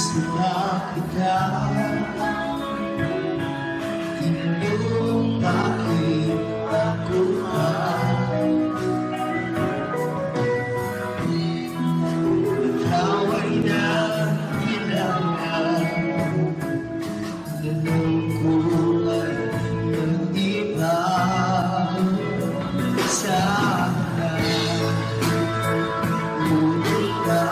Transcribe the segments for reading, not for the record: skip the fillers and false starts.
Sila kita Tinanong bakit ako pa Ikaw ay nakilangan Nanong ko ay ng iba Sana Ulit ka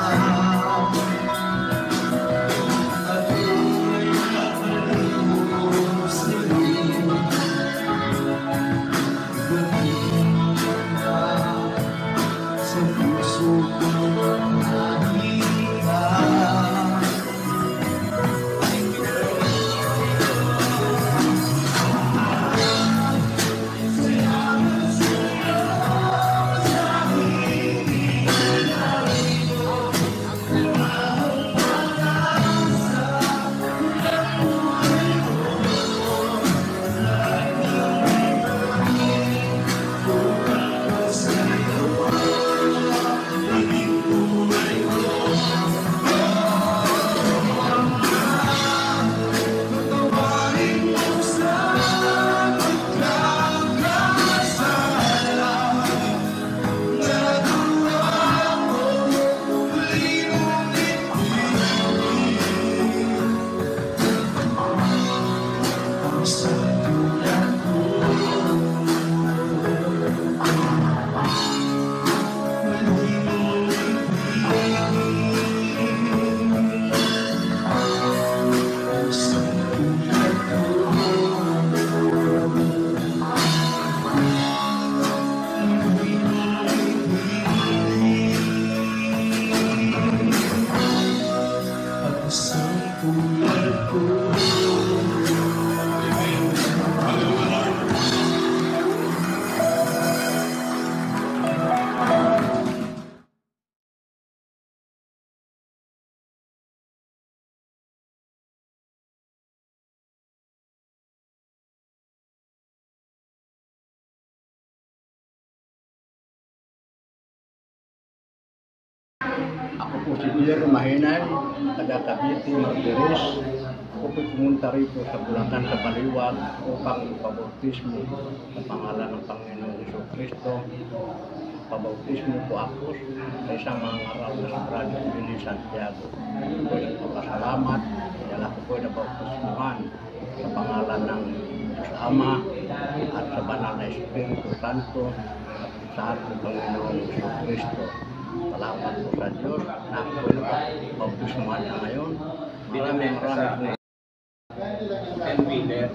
Ako po si Pierre Mahinay, taga Cavite, Martires. Ako po pumunta rito sa Bulacan sa Baliwag upang ipabautismo sa pangalan ng Panginoong Jesucristo. Pabautismo po ako sa isang mga aral na sa Brother Billy Santiago. Ako po nagpapasalamat dahil ako po nabautismuhan sa pangalan ng Diyos Ama at sa banal na Espiritu Santo at sa ating Panginoong Jesucristo. Salamat po sa Diyos na ako po nabautismuhan na ngayon. Maraming po. And winner.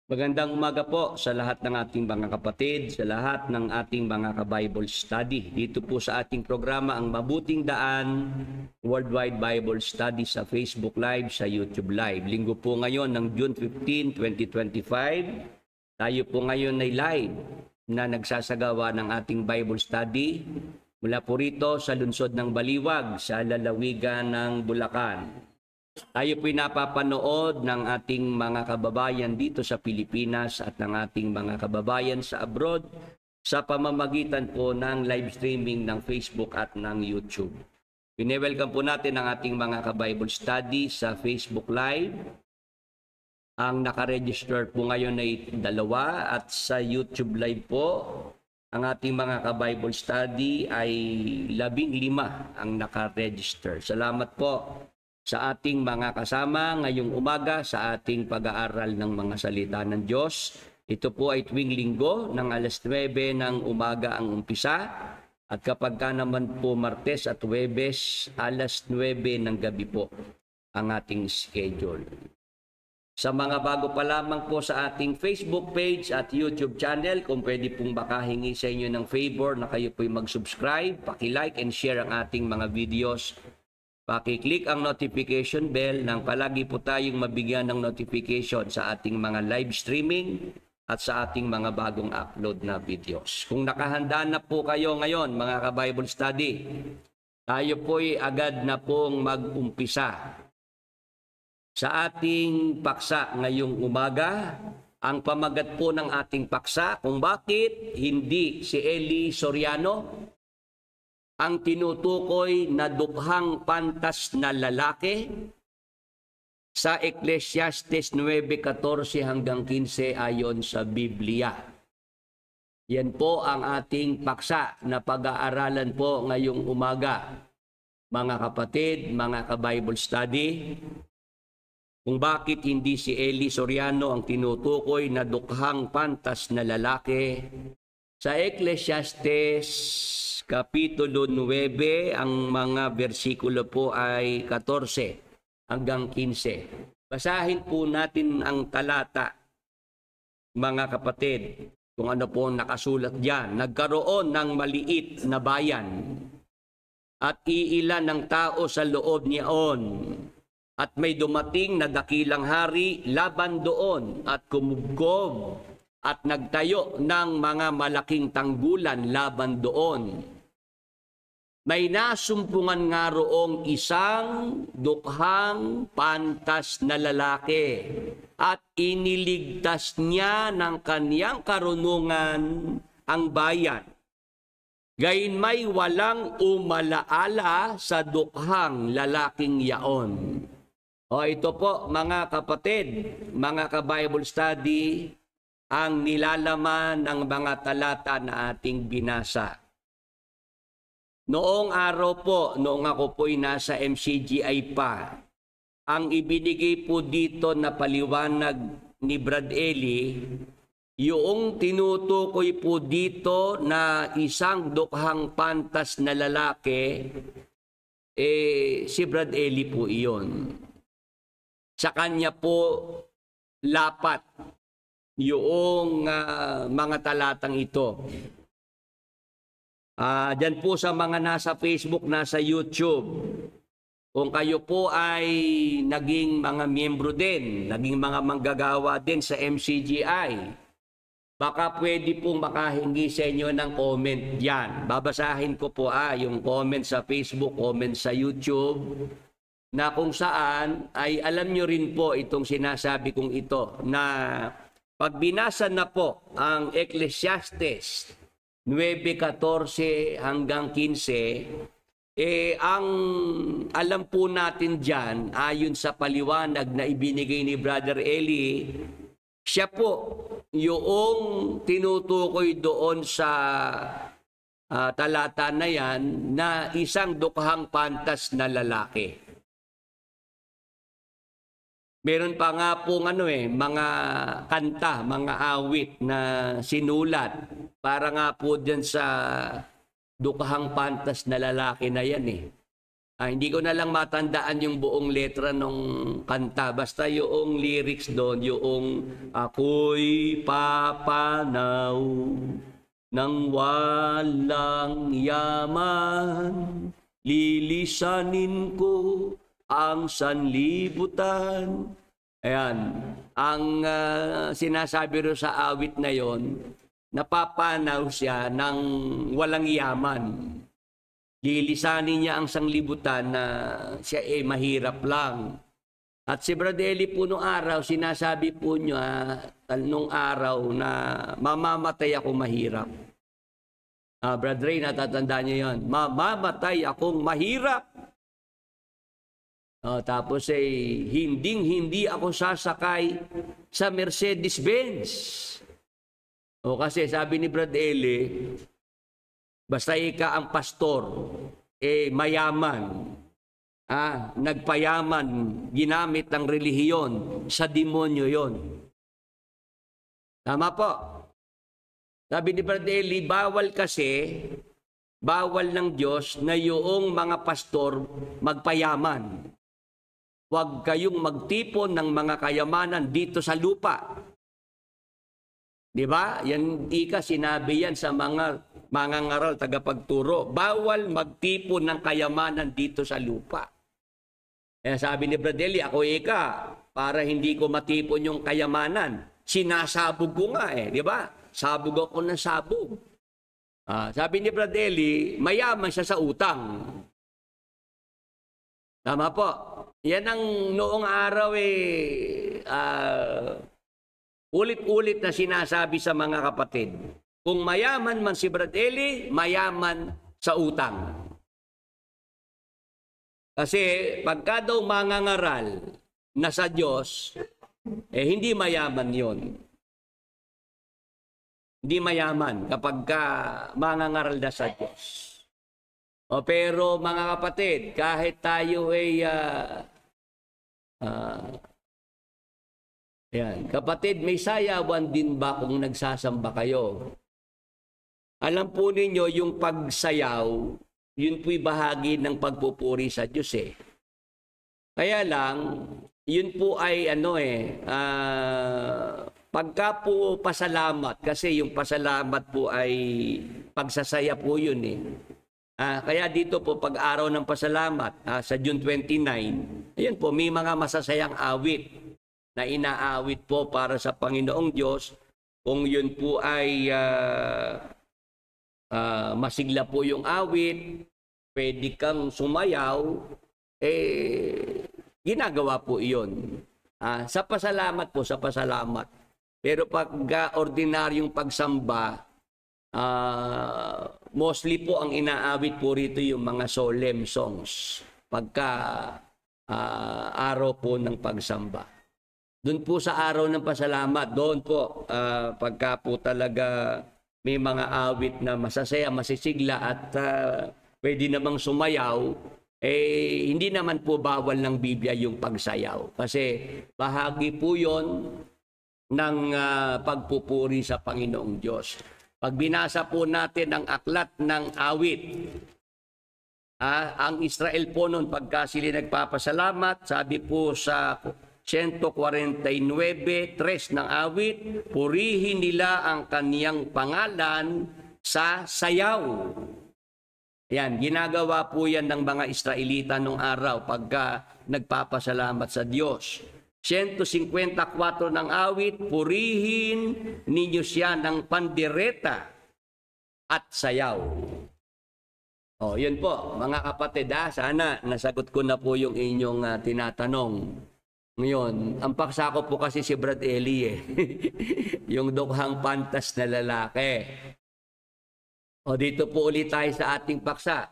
Magandang umaga po sa lahat ng ating mga kapatid, sa lahat ng ating mga ka-Bible study. Dito po sa ating programa, Ang Mabuting Daan, Worldwide Bible Study sa Facebook Live, sa YouTube Live. Linggo po ngayon ng June 15, 2025. Tayo po ngayon ay live na nagsasagawa ng ating Bible study mula po rito sa lungsod ng Baliwag, sa lalawigan ng Bulacan. Tayo po'y napapanood ng ating mga kababayan dito sa Pilipinas at ng ating mga kababayan sa abroad sa pamamagitan po ng live streaming ng Facebook at ng YouTube. Pinewelcome po natin ang ating mga ka-Bible study sa Facebook Live. Ang nakaregister po ngayon ay 2 at sa YouTube Live po, ang ating mga ka-Bible study ay 15 ang nakaregister. Salamat po sa ating mga kasama ngayong umaga sa ating pag-aaral ng mga salita ng Diyos. Ito po ay tuwing linggo ng alas 9 ng umaga ang umpisa at kapag ka naman po Martes at Huwebes, alas 9 ng gabi po ang ating schedule. Sa mga bago pa lamang po sa ating Facebook page at YouTube channel, kung pwede pong makahingi sa inyo ng favor na kayo po'y mag-subscribe, paki-like and share ang ating mga videos. Paki-click ang notification bell nang palagi po tayong mabigyan ng notification sa ating mga live streaming at sa ating mga bagong upload na videos. Kung nakahanda na po kayo ngayon, mga ka-Bible study, tayo po'y agad na pong mag-umpisa sa ating paksa ngayong umaga. Ang pamagat po ng ating paksa kung bakit hindi si Eli Soriano ang tinutukoy na dukhang pantas na lalaki sa Ecclesiastes 9:14 hanggang 15 ayon sa Biblia. Yan po ang ating paksa na pag-aaralan po ngayong umaga. Mga kapatid, mga ka-Bible study, kung bakit hindi si Eli Soriano ang tinutukoy na dukhang pantas na lalaki sa Ecclesiastes Kapitulo 9, ang mga bersikulo po ay 14 hanggang 15. Basahin po natin ang talata, mga kapatid, kung ano po nakasulat diyan. Nagkaroon ng maliit na bayan at iilan ng tao sa loob niyaon. At may dumating na dakilang hari laban doon at kumubkob at nagtayo ng mga malaking tanggulan laban doon. May nasumpungan nga roong isang dukhang pantas na lalaki at iniligtas niya ng kaniyang karunungan ang bayan. Gayunmay walang umalaala sa dukhang lalaking yaon. O ito po mga kapatid, mga ka-Bible study, ang nilalaman ng mga talata na ating binasa. Noong araw po, noong ako po'y nasa MCGI pa, ang ibinigay po dito na paliwanag ni Brad Eli, yung tinutukoy po dito na isang dukhang pantas na lalaki, si Brad Eli po iyon. Sa kanya po lapat yung mga talatang ito. Diyan po sa mga nasa Facebook, nasa YouTube, kung kayo po ay naging mga miyembro din, naging mga manggagawa din sa MCGI, baka pwede pong makahingi sa inyo ng comment diyan. Babasahin ko po yung comment sa Facebook, comment sa YouTube, na kung saan ay alam nyo rin po itong sinasabi kong ito, na pag binasa na po ang Ecclesiastes 9:14 hanggang 15, ang alam po natin dyan, ayon sa paliwanag na ibinigay ni Brother Eli, siya po yung tinutukoy doon sa talata na yan na isang dukhang pantas na lalaki. Meron pa nga pong mga kanta, mga awit na sinulat para nga po dyan sa dukhang pantas na lalaki na yan hindi ko na lang matandaan yung buong letra ng kanta. Basta yung lyrics doon, yung ako'y papanaw ng walang yaman, lilisanin ko ang sanlibutan. Ayan, ang sinasabi ro sa awit na yon, napapanaw siya ng walang yaman. Lilisanin niya ang sanglibutan na siya mahirap lang. At si Bradley po nung araw, sinasabi po niya nung araw na mamamatay ako mahirap. Brad Ray, natatandaan niyo yun. Mamamatay akong mahirap. Tapos hindi ako sasakay sa Mercedes-Benz. Kasi sabi ni Brad Eli, basta ika ang pastor, mayaman, nagpayaman, ginamit ng relihiyon, sa demonyo yon. Tama po. Sabi ni Brad Eli, bawal ng Diyos na yung mga pastor magpayaman. Huwag kayong magtipon ng mga kayamanan dito sa lupa. Di ba? Yan sinabi yan sa mga mangangaral, tagapagturo. Bawal magtipon ng kayamanan dito sa lupa. Kaya sabi ni Brad Eli, ako para hindi ko matipon yung kayamanan, sinasabog ko nga di ba? Sabog ako ng sabog. Sabi ni Brad Eli, mayaman siya sa utang. Tama po. Yan ang noong araw ulit-ulit na sinasabi sa mga kapatid. Kung mayaman man si Brad Eli, mayaman sa utang. Kasi pagka daw mangangaral na sa Diyos, hindi mayaman yon. Hindi mayaman kapag mangangaral na sa Diyos. Pero mga kapatid, kahit tayo kapatid, may sayawan din ba kung nagsasamba kayo? Alam po ninyo, yung pagsayaw, yun po'y bahagi ng pagpupuri sa Diyos Kaya lang, yun po ay pagka po pasalamat, kasi yung pasalamat po ay pagsasaya po yun kaya dito po, pag araw ng pasalamat, sa June 29, ayan po, may mga masasayang awit na inaawit po para sa Panginoong Diyos. Kung yun po ay masigla po yung awit, pwede kang sumayaw, ginagawa po iyon. Sa pasalamat po, sa pasalamat. Pero pag ordinaryong pagsamba, mostly po ang inaawit po rito yung mga solemn songs pagka araw po ng pagsamba. Doon po sa araw ng pasalamat, doon po pagka po talaga may mga awit na masasaya, masisigla at pwede namang sumayaw, hindi naman po bawal ng Biblia yung pagsayaw. Kasi bahagi po yon ng pagpupuri sa Panginoong Diyos. Pag binasa po natin ang aklat ng awit, ang Israel po noon, pagka sila nagpapasalamat, sabi po sa 149:3 ng awit, purihin nila ang kaniyang pangalan sa sayaw. Yan, ginagawa po yan ng mga Israelita nung araw pagka nagpapasalamat sa Diyos. 154 ng awit, purihin ninyo siya ng pandereta at sayaw. Yun po, mga kapatid, sana nasagot ko na po yung inyong tinatanong. Ngayon, ang paksa ko po kasi si Brad Eli yung dukhang pantas na lalaki. Dito po ulit tayo sa ating paksa.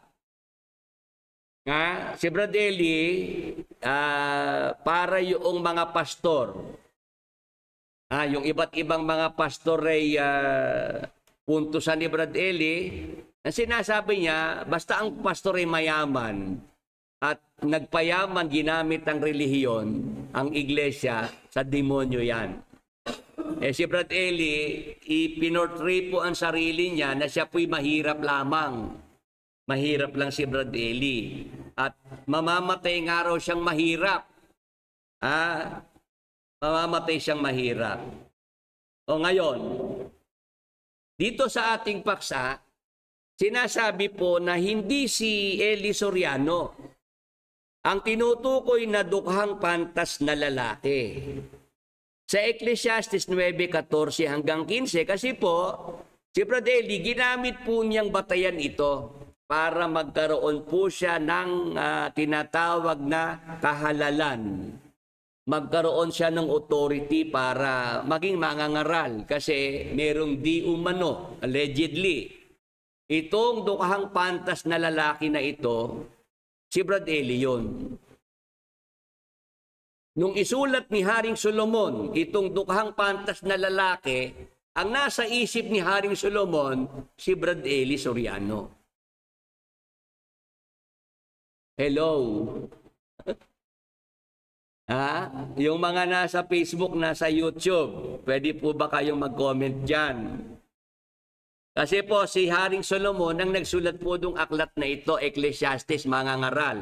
Si Brad Eli, para yung mga pastor, yung iba't ibang mga pastor ay puntusan ni Brad Eli, na sinasabi niya, basta ang pastor ay mayaman at nagpayaman ginamit ang relihiyon, ang iglesia, sa demonyo yan. Si Brad Eli, ipinortray po ang sarili niya na siya po'y mahirap lamang. Mahirap lang si Brad Eli. At mamamatay nga raw siyang mahirap. Mamamatay siyang mahirap. Ngayon, dito sa ating paksa, sinasabi po na hindi si Eli Soriano ang tinutukoy na dukhang pantas na lalaki. Sa Ecclesiastes 9:14 hanggang 15, kasi po, si Brad Eli, ginamit po niyang batayan ito para magkaroon po siya ng tinatawag na kahalalan. Magkaroon siya ng authority para maging mangangaral kasi merong di umano, allegedly, Itong dukhang pantas na lalaki na ito, si Brad Eli yun. Nung isulat ni Haring Solomon, itong dukhang pantas na lalaki, ang nasa isip ni Haring Solomon, si Brad Eli Soriano. Hello? Ha? Yung mga nasa Facebook, nasa YouTube, pwede po ba kayong mag-comment dyan? Kasi po, si Haring Solomon, ang nagsulat po ng aklat na ito, Ecclesiastes, mga ngaral.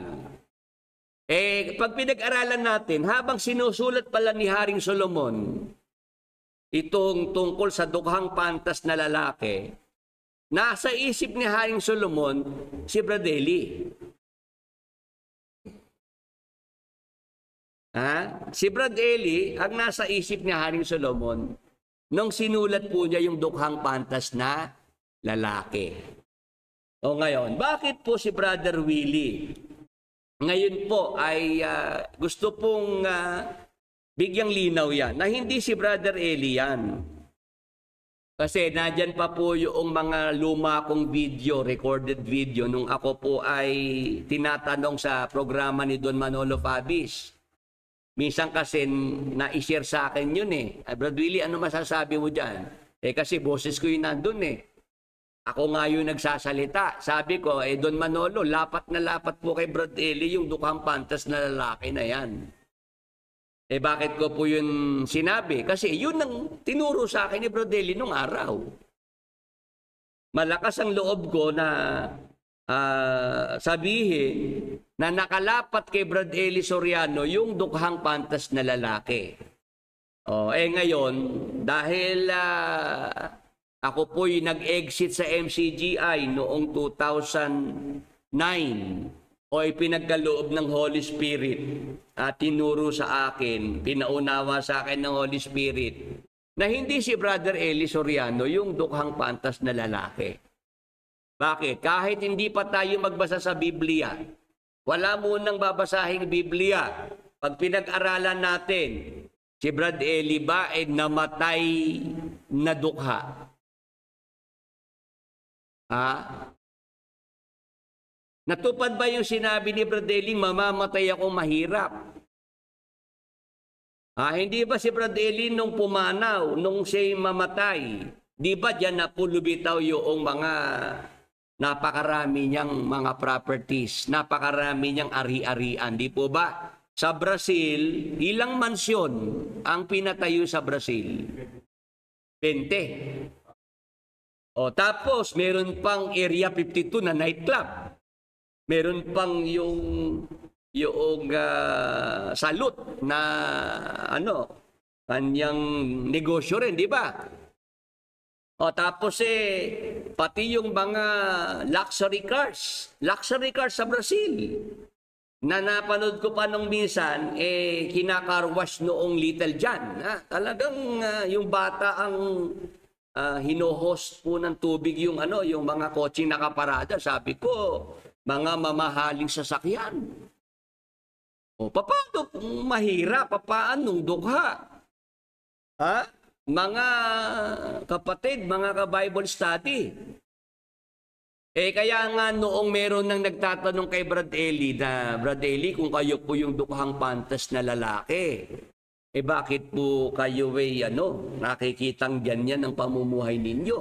Pag pinag-aralan natin, habang sinusulat pala ni Haring Solomon, itong tungkol sa dukhang pantas na lalaki, nasa isip ni Haring Solomon, si Brad Eli. Si Brad Eli, ang nasa isip ni Haring Solomon, nung sinulat po niya yung dukhang pantas na lalaki. O ngayon, bakit po si Brother Willie ngayon po ay gusto pong bigyang linaw yan na hindi si Brother Eli yan? Kasi nandyan pa po yung mga luma kong video, recorded video, nung ako po ay tinatanong sa programa ni Don Manolo Fabis. Minsan kasi na-share sa akin yun Brother Willie, ano masasabi mo dyan? Kasi boses ko yun nandun Ako nga yung nagsasalita. Sabi ko, Don Manolo, lapat na lapat po kay Brad Eli yung dukhang pantas na lalaki na yan. Bakit ko po yun sinabi? Kasi yun ang tinuro sa akin ni Brad Eli nung araw. Malakas ang loob ko na sabihin na nakalapat kay Brad Eli Soriano yung dukhang pantas na lalaki. Ngayon, dahil ako po'y nag-exit sa MCGI noong 2009 o ipinagkaloob ng Holy Spirit at tinuro sa akin, pinaunawa sa akin ng Holy Spirit na hindi si Brother Eli Soriano yung dukhang pantas na lalaki. Bakit? Kahit hindi pa tayo magbasa sa Biblia, wala munang babasahing Biblia. Pag pinag-aralan natin, si Brad Eli ba ay namatay na dukha? Natupad ba yung sinabi ni Brad Eli, mamamatay akong mahirap? Hindi ba si Brad Eli nung pumanaw, nung siya'y mamatay, di ba diyan napulubitaw yung mga napakarami niyang mga properties, napakarami niyang ari-arian, di po ba? Sa Brazil, ilang mansyon ang pinatayo sa Brazil? 20. Tapos, meron pang Area 52 na nightclub. Meron pang yung salute na kanyang negosyo rin, di ba? Tapos pati yung mga luxury cars sa Brazil. Na napanood ko pa nung minsan, kinakarwash noong Little John. Talagang yung bata ang hino-host po ng tubig yung mga kotseng nakaparada. Sabi ko, mga mamahaling sasakyan. Paano mahirap? Paano dukha? Mga kapatid, mga ka-Bible study. Kaya nga noong meron nang nagtatanong kay Brad Eli na, Brad Eli, kung kayo po yung dukhang pantas na lalaki, bakit po kayo nakikitang ganyan ang pamumuhay ninyo?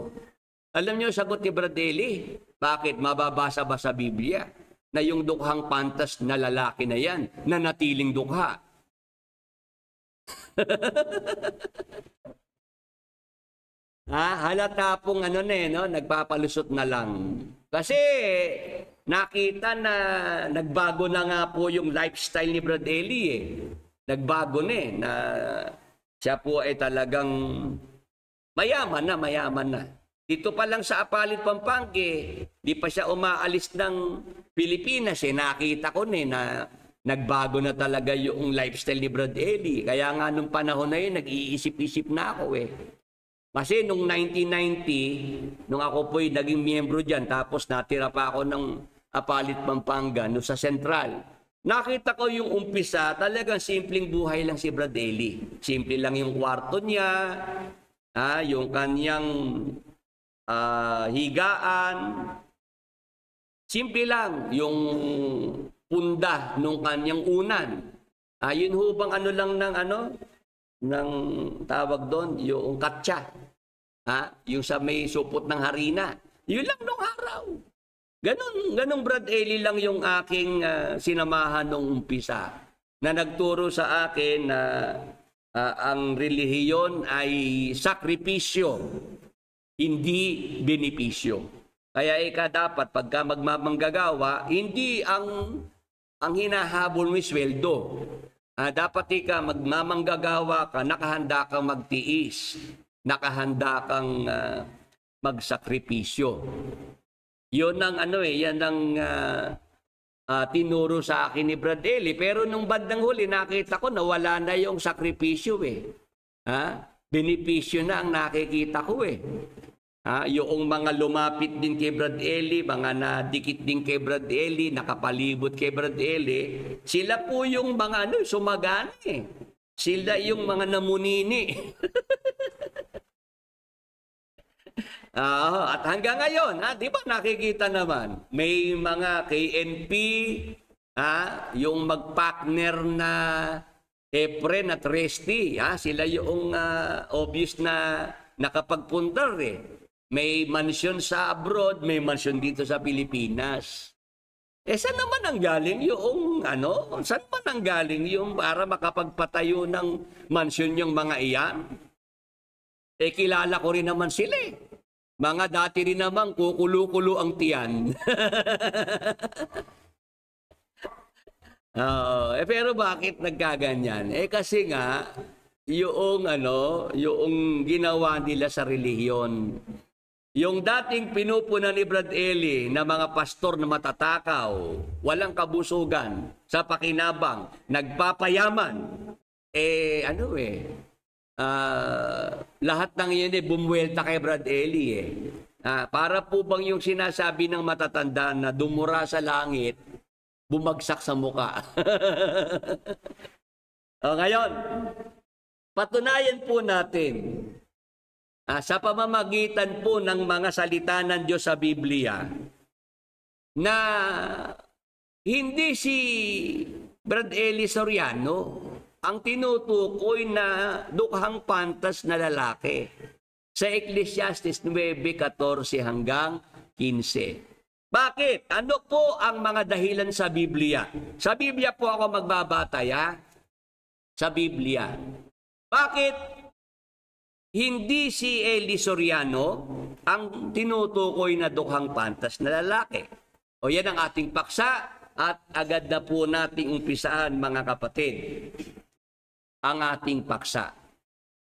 Alam niyo sagot ni Brad Eli, bakit? Mababasa ba sa Biblia na yung dukhang pantas na lalaki na yan, na natiling dukha? Halata pong nagpapalusot na lang. Kasi nakita na nagbago na nga po yung lifestyle ni Brad Eli Nagbago na na siya po ay talagang mayaman na. Dito pa lang sa Apalit, Pampanga, di pa siya umaalis ng Pilipinas nakita ko na nagbago na talaga yung lifestyle ni Brad Eli. Kaya nga nung panahon na yun, nag-iisip-isip na ako Kasi nung 1990, nung ako po'y naging miyembro dyan, tapos natira pa ako ng Apalit, Pampanga, no, sa Central. Nakita ko yung umpisa, talagang simpleng buhay lang si Brad Eli. Simple lang yung kwarto niya, yung kanyang higaan. Simple lang yung punda nung kanyang unan. Yun ho bang ano lang ng tawag doon, yung katsa. Yung sa may supot ng harina. Yun lang nung araw. Ganun Brad Eli lang yung aking sinamahan nung umpisa. Na nagturo sa akin na ang relihiyon ay sakripisyo, hindi benepisyo. Kaya dapat pagka magmamanggagawa, hindi ang hinahabol mo sweldo. Dapat magmamanggagawa ka, nakahanda kang magtiis, nakahanda kang magsakripisyo. Yun ang yan ang tinuro sa akin ni Brad Eli. Pero nung bandang huli, nakita ko nawala na yung sakripisyo benepisyo na ang nakikita ko yung mga lumapit din kay Brad Eli, mga nadikit din kay Brad Eli, nakapalibot kay Brad Eli, sila po yung mga sumagana Sila yung mga namunini. At hanggang ngayon, di ba nakikita naman, may mga KNP, yung magpartner na Efren at Resty, sila yung obvious na nakapagpundar May mansyon sa abroad, may mansyon dito sa Pilipinas. Saan naman ang galing yung saan man ang galing yung para makapagpatayo ng mansyon yung mga iyan? Kilala ko rin naman sila Mga dati rin naman kukulo-kulo ang tiyan. Pero bakit nagkaganyan? Kasi nga, yung ginawa nila sa relihiyon. Yung dating pinupunan ni Brad Eli na mga pastor na matatakaw, walang kabusugan, sa pakinabang, nagpapayaman, lahat ng yun bumuwelta kay Brad Eli para po bang yung sinasabi ng matatanda na dumura sa langit, bumagsak sa muka. Ngayon, patunayan po natin sa pamamagitan po ng mga salita ng Diyos sa Biblia na hindi si Brad Eli Soriano ang tinutukoy na dukhang pantas na lalaki sa Ecclesiastes 9:14 hanggang 15. Bakit? Ano po ang mga dahilan sa Biblia? Sa Biblia po ako magbabatay sa Biblia. Bakit hindi si Eli Soriano ang tinutukoy na dukhang pantas na lalaki? Yan ang ating paksa at agad na po nating umpisaan mga kapatid ang ating paksa.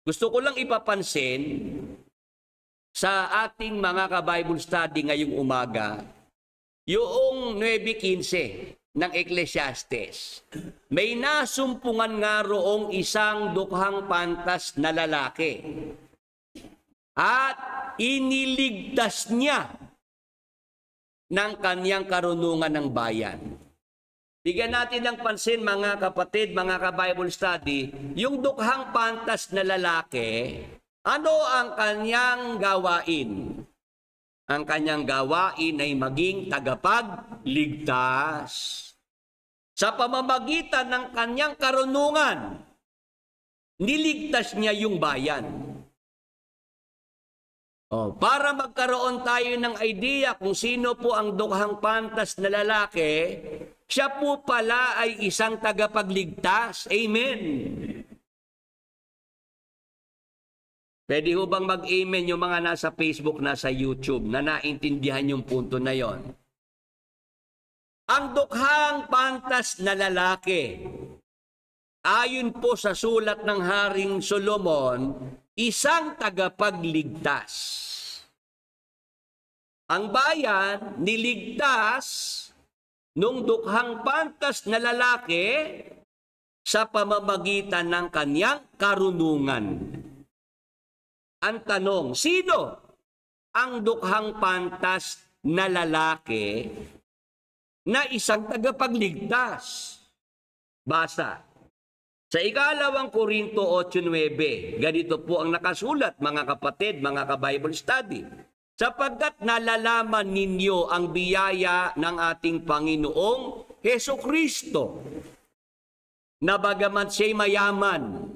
Gusto ko lang ipapansin sa ating mga ka-Bible study ngayong umaga, yung 9:15 ng Ecclesiastes. May nasumpungan nga roong isang dukhang pantas na lalaki at iniligtas niya ng kanyang karunungan ng bayan. Bigyan natin ng pansin mga kapatid, mga ka-Bible study, yung dukhang pantas na lalaki, ano ang kanyang gawain? Ang kanyang gawain ay maging tagapagligtas. Sa pamamagitan ng kanyang karunungan, niligtas niya yung bayan. Para magkaroon tayo ng idea kung sino po ang dukhang pantas na lalaki, siya po pala ay isang tagapagligtas. Amen. Pwede ho bang mag-amen yung mga nasa Facebook, nasa YouTube na naintindihan yung punto na yon? Ang dukhang pantas na lalaki, ayon po sa sulat ng Haring Solomon, isang tagapagligtas. Ang bayan niligtas nung dukhang pantas na lalaki sa pamamagitan ng kanyang karunungan. Ang tanong, sino ang dukhang pantas na lalaki na isang tagapagligtas? Basa. Sa 2 Korinto 8:9, ganito po ang nakasulat, mga kapatid, mga ka-Bible study. sapagkat nalalaman ninyo ang biyaya ng ating Panginoong Hesukristo, na bagamat siya'y mayaman,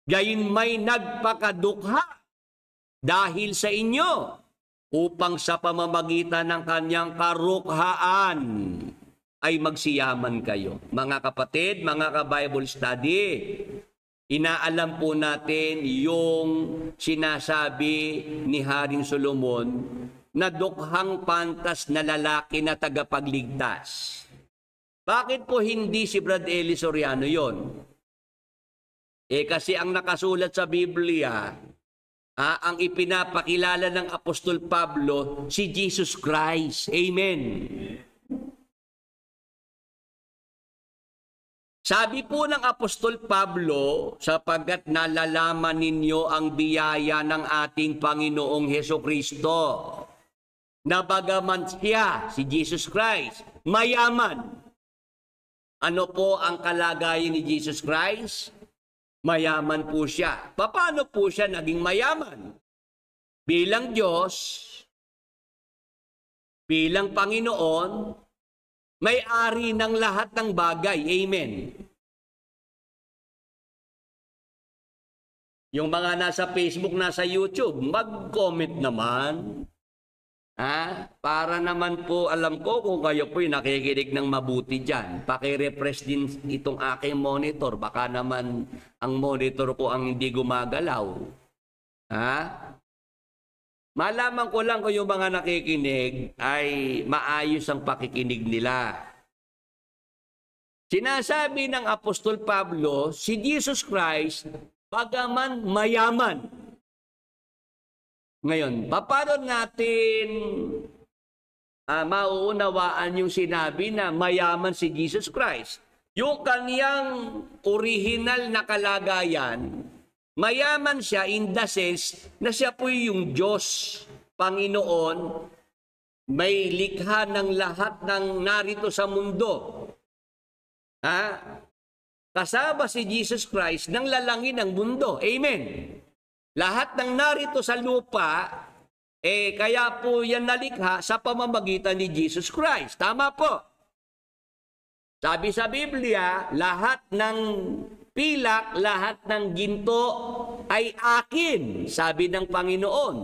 gayon may nagpakadukha dahil sa inyo, upang sa pamamagitan ng kanyang karukhaan ay magsiyaman kayo. Mga kapatid, mga ka-Bible study, inaalam po natin yung sinasabi ni Haring Solomon na dukhang pantas na lalaki na tagapagligtas. Bakit po hindi si Brad Eli Soriano yon? Kasi ang nakasulat sa Biblia, ang ipinapakilala ng Apostol Pablo, si Jesus Christ. Amen. Sabi po ng Apostol Pablo, sapagkat nalalaman ninyo ang biyaya ng ating Panginoong Hesukristo, na bagaman siya, si Jesus Christ, mayaman. Ano po ang kalagayan ni Jesus Christ? Mayaman po siya. Paano po siya naging mayaman? Bilang Diyos, bilang Panginoon, may-ari ng lahat ng bagay. Amen. Yung mga nasa Facebook, nasa YouTube, mag-comment naman. Para naman po, alam ko kung kayo po'y nakikinig ng mabuti dyan. Paki-refresh din itong aking monitor. Baka naman ang monitor ko ang hindi gumagalaw. Malaman ko lang kung yung mga nakikinig ay maayos ang pakikinig nila. Sinasabi ng Apostol Pablo, si Jesus Christ, bagaman mayaman. Ngayon, paano natin mauunawaan yung sinabi na mayaman si Jesus Christ? Yung kaniyang original na kalagayan, mayaman siya in the sense na siya po yung Diyos, Panginoon, may likha ng lahat ng narito sa mundo. Kasama si Jesus Christ nang lalangin ang mundo. Amen. Lahat ng narito sa lupa, kaya po yan nalikha sa pamamagitan ni Jesus Christ. Tama po. Sabi sa Biblia, lahat ng pilak, lahat ng ginto ay akin, sabi ng Panginoon.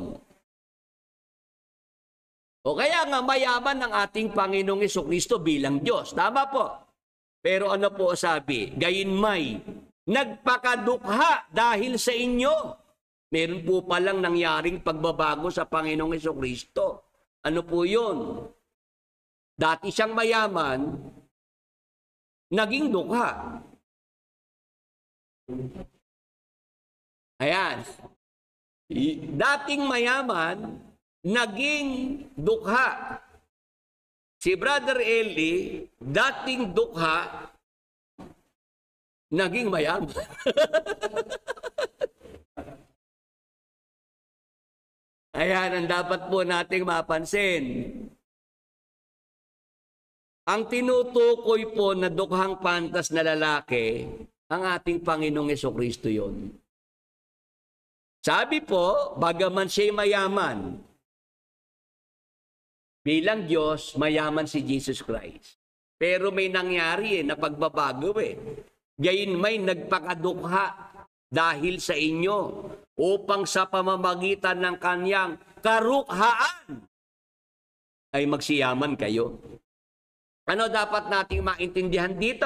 O kaya nga mayaman ng ating Panginoong Hesukristo bilang Diyos. Tama po. Pero ano po sabi? Gayunmay, nagpakadukha dahil sa inyo. Meron po palang nangyaring pagbabago sa Panginoong Hesukristo. Ano po yun? Dati siyang mayaman, naging dukha. Ayan. Dating mayaman, naging dukha. Si Brother Eli, dating dukha, naging mayaman. Ayan ang dapat po nating mapansin. Ang tinutukoy po na dukhang pantas na lalaki, ang ating Panginoong Hesukristo yon. Sabi po, bagaman siya'y mayaman, bilang Diyos, mayaman si Jesus Christ. Pero may nangyari na pagbabago Gayon may nagpakadukha dahil sa inyo, upang sa pamamagitan ng kanyang karukhaan ay magsiyaman kayo. Ano dapat nating maintindihan dito?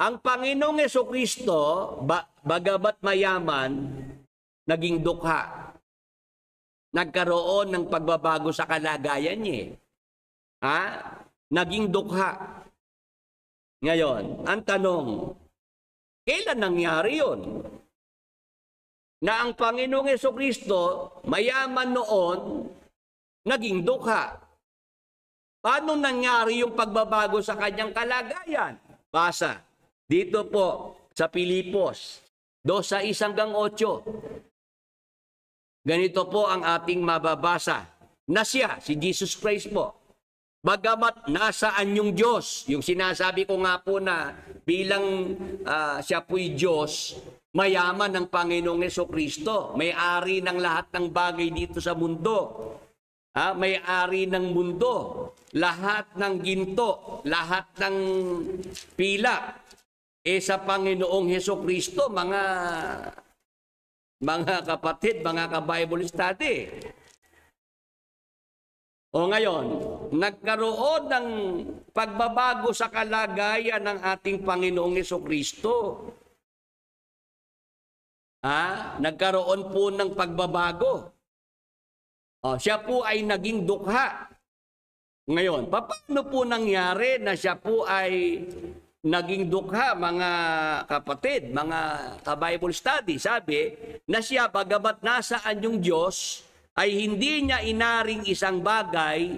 Ang Panginoong Hesukristo, bagamat mayaman, naging dukha. Nagkaroon ng pagbabago sa kalagayan niya. Naging dukha. Ngayon, ang tanong, kailan nangyari yun? Na ang Panginoong Hesukristo, mayaman noon, naging dukha. Paano nangyari yung pagbabago sa kanyang kalagayan? Basa. Dito po sa Pilipos 2:1-8. Ganito po ang ating mababasa. Na siya, si Jesus Christ po, bagamat nasaan yung Diyos, yung sinasabi ko nga po na bilang siya po'y Diyos, Mayaman ng Panginoong Hesukristo. May-ari ng lahat ng bagay dito sa mundo. May-ari ng mundo. Lahat ng ginto, lahat ng pila. Sa Panginoong Hesukristo, mga kapatid, mga ka-Bible study. O ngayon, nagkaroon ng pagbabago sa kalagayan ng ating Panginoong Hesukristo. Nagkaroon po ng pagbabago. Siya po ay naging dukha. Ngayon, paano po nangyari na siya po ay naging dukha, mga kapatid, mga ka-Bible study? Sabi na siya, bagamat nasaan yung Diyos, ay hindi niya inaring isang bagay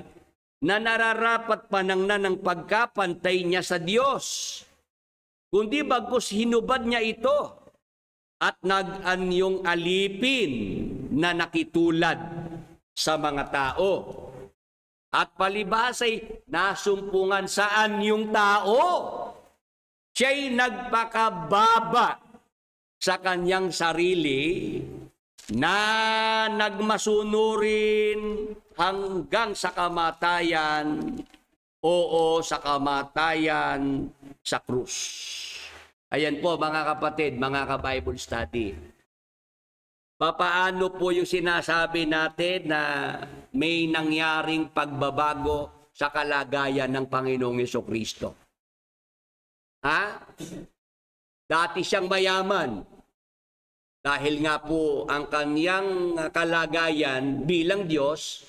na nararapat panangnan ng pagkapantay niya sa Diyos. Kundi bagkus hinubad niya ito at nag-anyong alipin na nakitulad sa mga tao. At palibhas ay nasumpungan saan yung tao. Siya'y nagpakababa sa kanyang sarili na nagmasunurin hanggang sa kamatayan, sa kamatayan sa krus. Ayan po mga kapatid, mga ka-Bible study. Papaano po yung sinasabi natin na may nangyaring pagbabago sa kalagayan ng Panginoong Hesukristo? Dati siyang mayaman. Dahil nga po ang kanyang kalagayan bilang Diyos,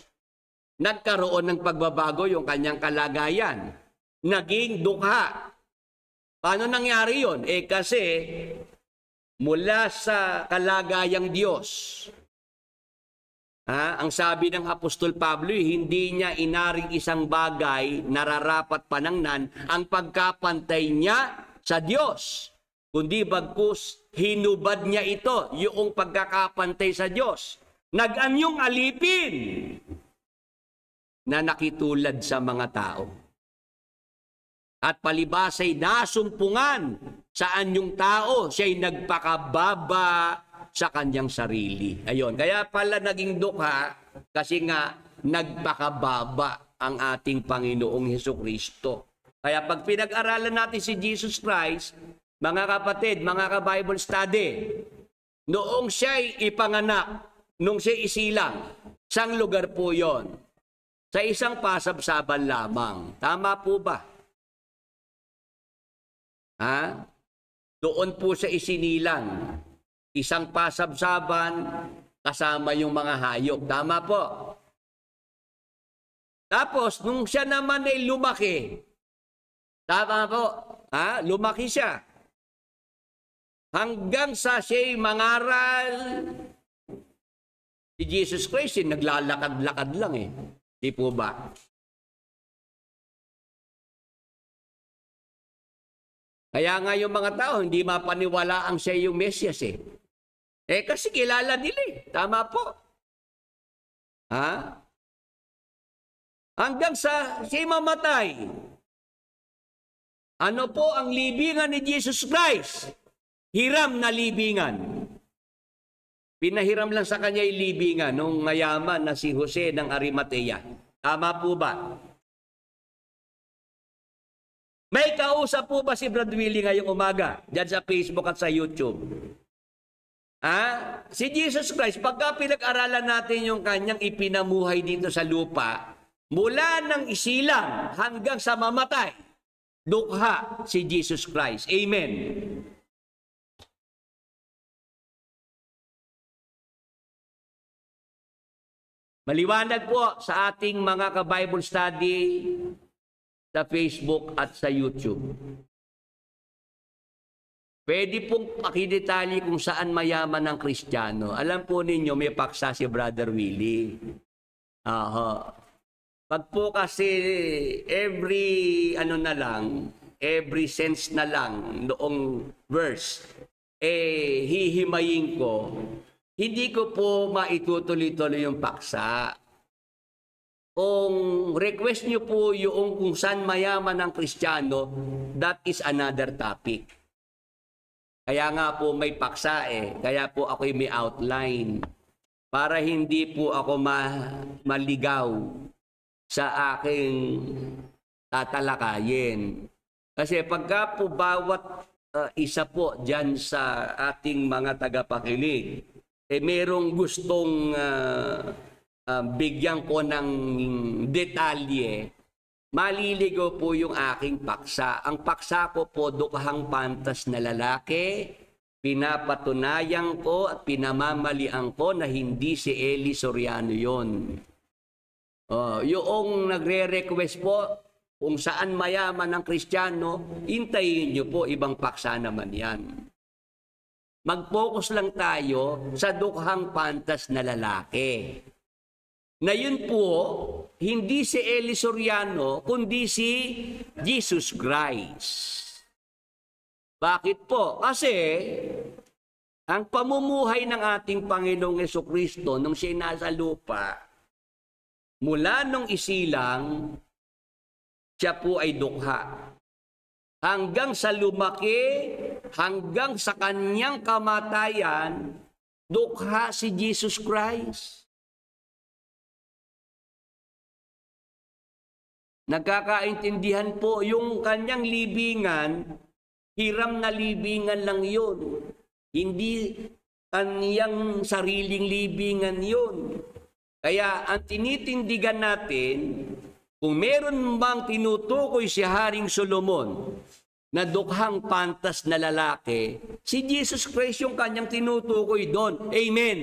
nagkaroon ng pagbabago yung kanyang kalagayan. Naging dukha. Paano nangyari yun? Kasi mula sa kalagayang Diyos, ang sabi ng Apostol Pablo, hindi niya inaring isang bagay nararapat panangnan ang pagkapantay niya sa Diyos. Kundi bagkus, hinubad niya ito, yung pagkakapantay sa Diyos. Nag-anyong alipin na nakitulad sa mga tao. At palibhas ay nasumpungan sa anyong tao, siya'y nagpakababa sa kanyang sarili. Ayun, kaya pala naging dukha kasi nga nagpakababa ang ating Panginoong Hesukristo. Kaya pag pinag-aralan natin si Jesus Christ, mga kapatid, mga ka-Bible study, noong siya'y ipanganak, noong siya'y isilang, sang lugar po yon? Sa isang pasabsaban lamang. Tama po ba? Doon po siya isinilang. Isang pasabsaban kasama yung mga hayop. Tama po. Tapos, nung siya naman ay lumaki, tama po, lumaki siya. Hanggang sa siya'y mangaral, si Jesus Christ, naglalakad-lakad lang Di po ba? Kaya nga yung mga tao, hindi mapaniwala ang siya yung Mesias kasi kilala nila Tama po. Hanggang sa siya'y mamatay. Ano po ang libingan ni Jesus Christ? Hiram na libingan. Pinahiram lang sa kanya yung libingan nung mayaman na si Jose ng Arimatea. Tama po ba? May kausap po ba si Brad Willie ngayong umaga? Diyan sa Facebook at sa YouTube. Si Jesus Christ, pagka pinag-aralan natin yung kanyang ipinamuhay dito sa lupa, mula ng isilang hanggang sa mamatay, dukha si Jesus Christ. Amen. Maliwanag po sa ating mga ka-Bible study sa Facebook at sa YouTube. Pwede pong pakidetalye kung saan mayaman ang Kristiyano. Alam po ninyo, may paksa si Brother Willie. Pag po kasi every sense na lang noong verse, hihimayin ko, hindi ko po maitutuloy-tuloy yung paksa. Kung request nyo po yung kung saan mayaman ang Kristiyano, that is another topic. Kaya nga po may paksa eh. Kaya po ako'y may outline. Para hindi po ako maligaw sa aking tatalakayin. Kasi pagka po bawat isa po dyan sa ating mga tagapakinig, eh merong gustong bigyan ko ng detalye, maliligaw po yung aking paksa. Ang paksa ko po, dukhang pantas na lalaki, pinapatunayan ko at pinamamalian ko na hindi si Eli Soriano yon. Yung nagre-request po, kung saan mayaman ang Kristiyano, hintayin nyo po, ibang paksa naman yan. Mag-focus lang tayo sa dukhang pantas na lalaki. Na yun po, hindi si Eli Soriano, kundi si Jesus Christ. Bakit po? Kasi, ang pamumuhay ng ating Panginoong Jesucristo nung siya nasa lupa, mula nung isilang, siya po ay dukha. Hanggang sa lumaki, hanggang sa kanyang kamatayan, dukha si Jesus Christ. Nagkakaintindihan po yung kanyang libingan, hiram na libingan lang yun. Hindi kanyang sariling libingan yun. Kaya ang tinitindigan natin, kung meron bang tinutukoy si Haring Solomon na dukhang pantas na lalaki, si Jesus Christ yung kanyang tinutukoy doon. Amen.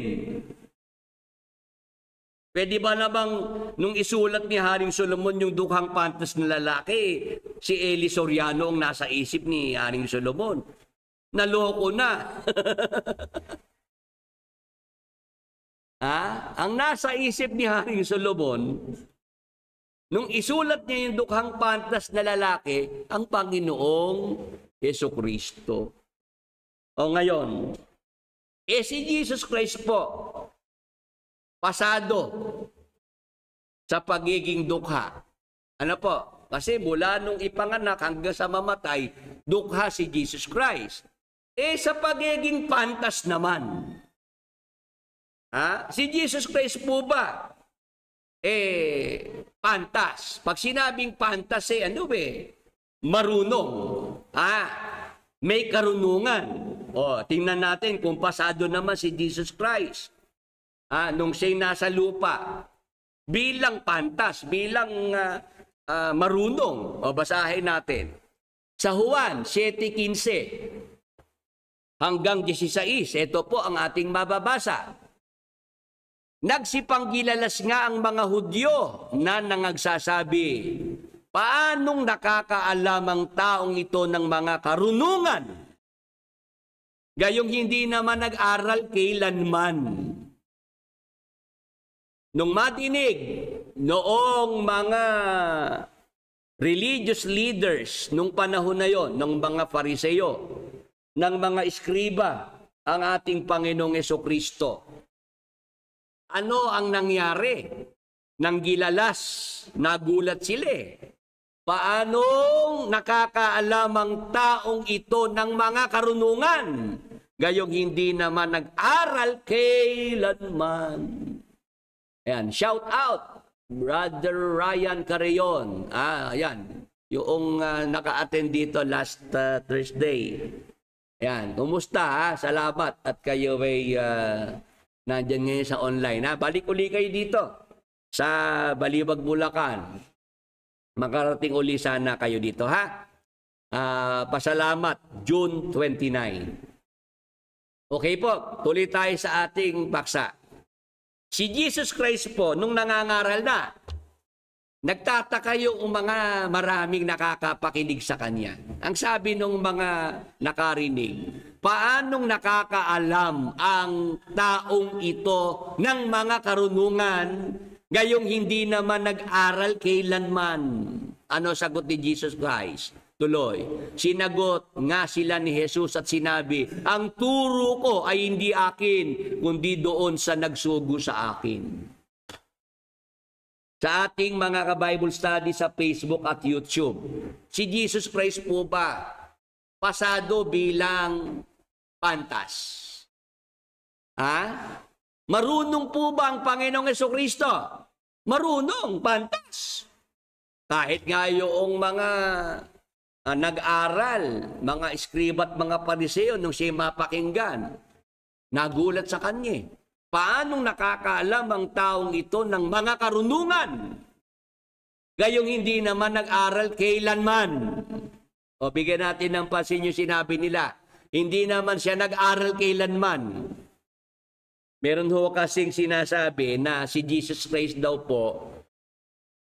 Pwede ba namang nung isulat ni Haring Solomon yung dukhang pantas na lalaki, si Eli Soriano ang nasa isip ni Haring Solomon? Naloko na. Ang nasa isip ni Haring Solomon, nung isulat niya yung dukhang pantas na lalaki, ang Panginoong Jesucristo. O ngayon, si Jesus Christ po, pasado sa pagiging dukha. Ano po? Kasi mula nung ipanganak hanggang sa mamatay, dukha si Jesus Christ. Sa pagiging pantas naman. Si Jesus Christ po ba? Pantas. Pag sinabing pantas, marunong. May karunungan. Tingnan natin kung pasado naman si Jesus Christ. Nung siya'y nasa lupa, bilang pantas, bilang marunong. Basahin natin. Sa Juan 7:15 hanggang 16, ito po ang ating mababasa. Nagsipanggilalas nga ang mga Hudyo na nangagsasabi, paanong nakakaalam ang taong ito ng mga karunungan? Gayong hindi naman nag-aral kailanman. Nung madinig noong mga religious leaders nung panahon na yon, ng mga Fariseo, ng mga iskriba, ang ating Panginoong Jesucristo, ano ang nangyari? Nang gilalas, nagulat sila. Paanong nakakaalam ang taong ito ng mga karunungan? Gayong hindi naman nag-aral kailanman. Ayan, shout out, Brother Ryan Carreon. Ayan, yung naka-attend dito last Thursday. Ayan, kumusta Salamat at kayo ay nandyan ngayon sa online. Balik uli kayo dito sa Balibag, Bulacan. Makarating uli sana kayo dito, pasalamat, June 29. Okay po, tuloy tayo sa ating paksa. Si Jesus Christ po, nung nangangaral na, nagtataka yung mga maraming nakakapakinig sa kanya. Ang sabi ng mga nakarinig, paanong nakakaalam ang taong ito ng mga karunungan, gayong hindi naman nag-aral kailanman? Ano sagot ni Jesus Christ? Tuloy, sinagot nga sila ni Jesus at sinabi, ang turo ko ay hindi akin, kundi doon sa nagsugo sa akin. Sa ating mga ka-Bible study sa Facebook at YouTube, si Jesus Christ po ba pasado bilang Pantas. Ha? Marunong po ba ang Panginoong Jesucristo? Marunong, pantas. Kahit nga yung mga nag-aral, mga eskriba at mga pariseo nung siya mapakinggan, nagulat sa kanya. Paanong nakakaalam ang taong ito ng mga karunungan? Gayong hindi naman nag-aral kailanman. O bigyan natin ng pansin yung sinabi nila. Hindi naman siya nag-aral kailanman. Meron ho kasing sinasabi na si Jesus Christ daw po,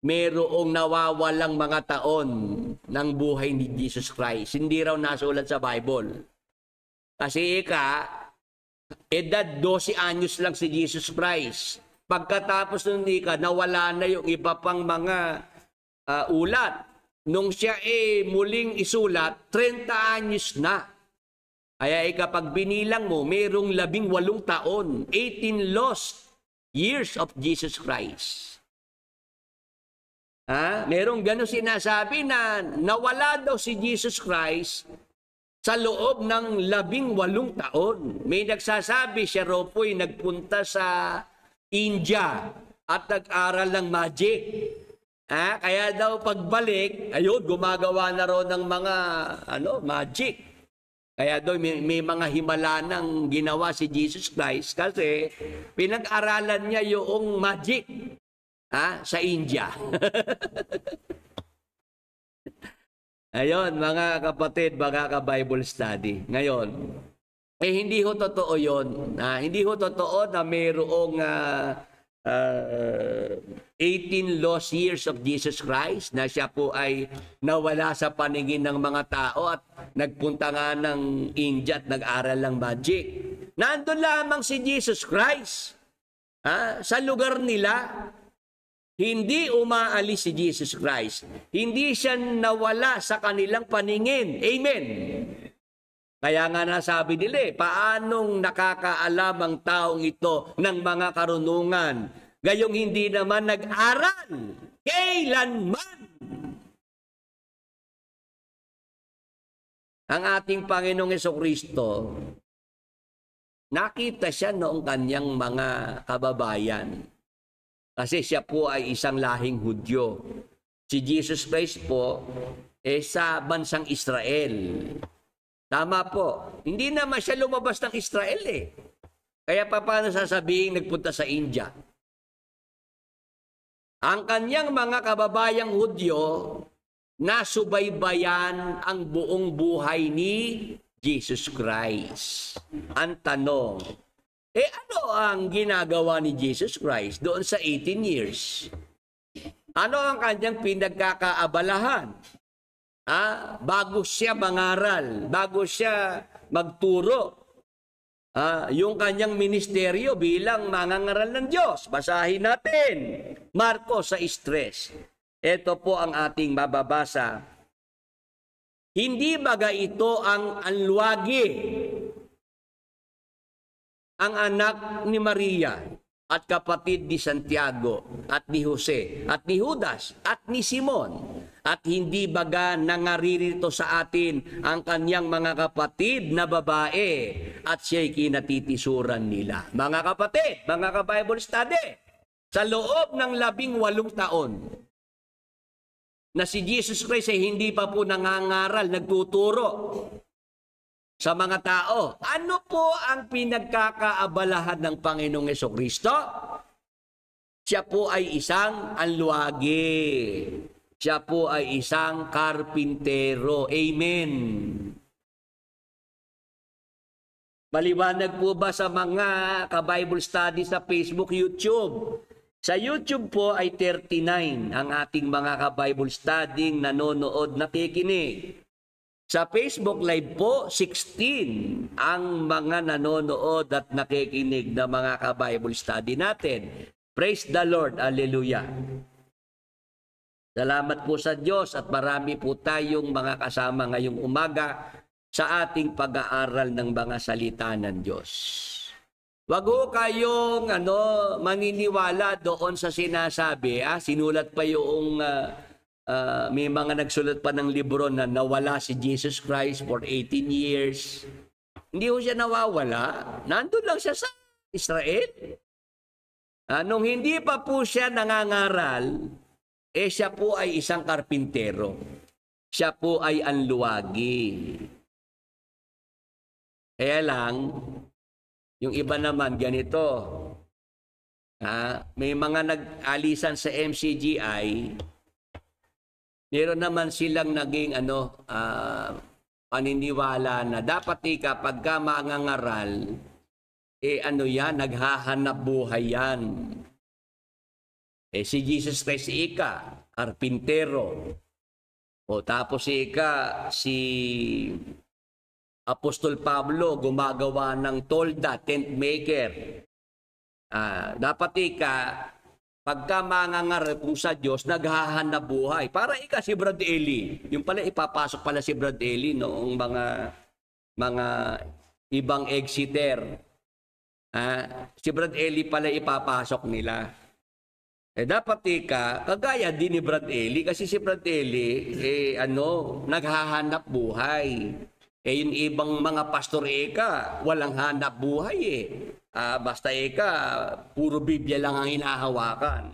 merong nawawalang mga taon ng buhay ni Jesus Christ. Hindi raw nasulat sa Bible. Kasi edad 12 anyos lang si Jesus Christ. Pagkatapos nun nawala na yung iba pang mga ulat. Nung siya muling isulat, 30 anyos na. Kaya kapag binilang mo, mayroong 18 taon, 18 lost years of Jesus Christ. Merong gano'n sinasabi na nawala daw si Jesus Christ sa loob ng 18 taon. May nagsasabi siya raw po'y nagpunta sa India at nag-aral ng magic. Kaya daw pagbalik, ayun, gumagawa na raw ng mga magic. Kaya daw may mga himala ng ginawa si Jesus Christ kasi pinag-aralan niya yung magic sa India. Ayun, mga kapatid, mga ka-Bible study. Ngayon, hindi ho totoo yun. Hindi ho totoo na mayroong 18 lost years of Jesus Christ na siya po ay nawala sa paningin ng mga tao at nagpunta nga ng India at nag-aral ng magic. Nandun lamang si Jesus Christ sa lugar nila. Hindi umaalis si Jesus Christ. Hindi siya nawala sa kanilang paningin. Amen. Kaya nga nasabi nila, paanong nakakaalam ang taong ito ng mga karunungan? Gayong hindi naman nag-aral kailanman. Ang ating Panginoong Jesucristo, nakita siya noong kanyang mga kababayan. Kasi siya po ay isang lahing Hudyo. Si Jesus Christ po sa bansang Israel. Tama po. Hindi naman siya lumabas ng Israel Kaya paano sasabihin nagpunta sa India? Ang kanyang mga kababayang Hudyo, nasubaybayan ang buong buhay ni Jesus Christ. Ang tanong, ano ang ginagawa ni Jesus Christ doon sa 18 years? Ano ang kanyang pinagkakaabalahan? Bago siya mangaral, bago siya magturo, yung kanyang ministeryo bilang mangangaral ng Diyos. Basahin natin, Marcos 6:3. Ito po ang ating mababasa. Hindi baga ito ang anluwagi, ang anak ni Maria at kapatid ni Santiago at ni Jose at ni Judas at ni Simon? At hindi baga nangaririto sa atin ang kanyang mga kapatid na babae at siya'y kinatitisuran nila? Mga kapatid, mga ka-Bible study, sa loob ng 18 taon na si Jesus Christ ay hindi pa po nangangaral, nagtuturo sa mga tao, ano po ang pinagkakaabalahan ng Panginoong Jesucristo? Siya po ay isang anluwagi. Siya po ay isang karpintero. Amen. Maliwanag po ba sa mga ka-Bible study sa Facebook, YouTube? Sa YouTube po ay 39 ang ating mga ka-Bible study nanonood, nakikinig. Sa Facebook Live po, 16 ang mga nanonood at nakikinig na mga ka-Bible study natin. Praise the Lord. Hallelujah. Salamat po sa Diyos at marami po tayong mga kasama ngayong umaga sa ating pag-aaral ng mga salita ng Diyos. Wag ho kayong maniniwala doon sa sinasabi. Sinulat pa yung may mga nagsulat pa ng libro na nawala si Jesus Christ for 18 years. Hindi ho siya nawawala. Nandun lang siya sa Israel. Nung hindi pa po siya nangangaral, siya po ay isang karpintero. Siya po ay anluwagi. Kaya lang, yung iba naman ganito. May mga nag-alisan sa MCGI, meron naman silang naging paniniwala na dapat pagka mangangaral, naghahanap buhay yan. Si Jesus Christ karpintero. Tapos si Apostol Pablo gumagawa ng tolda, tent maker. Dapat pagka mangangaral kung sa Diyos, naghahanap buhay. Para si Brad Eli. Yung pala, ipapasok pala si Brad Eli noong mga ibang exiter. Si Brad Eli pala ipapasok nila. Dapat kagaya din ni Brad Eli, kasi si Brad Eli, naghahanap buhay. Yung ibang mga pastor walang hanap buhay basta puro Biblia lang ang hinahawakan.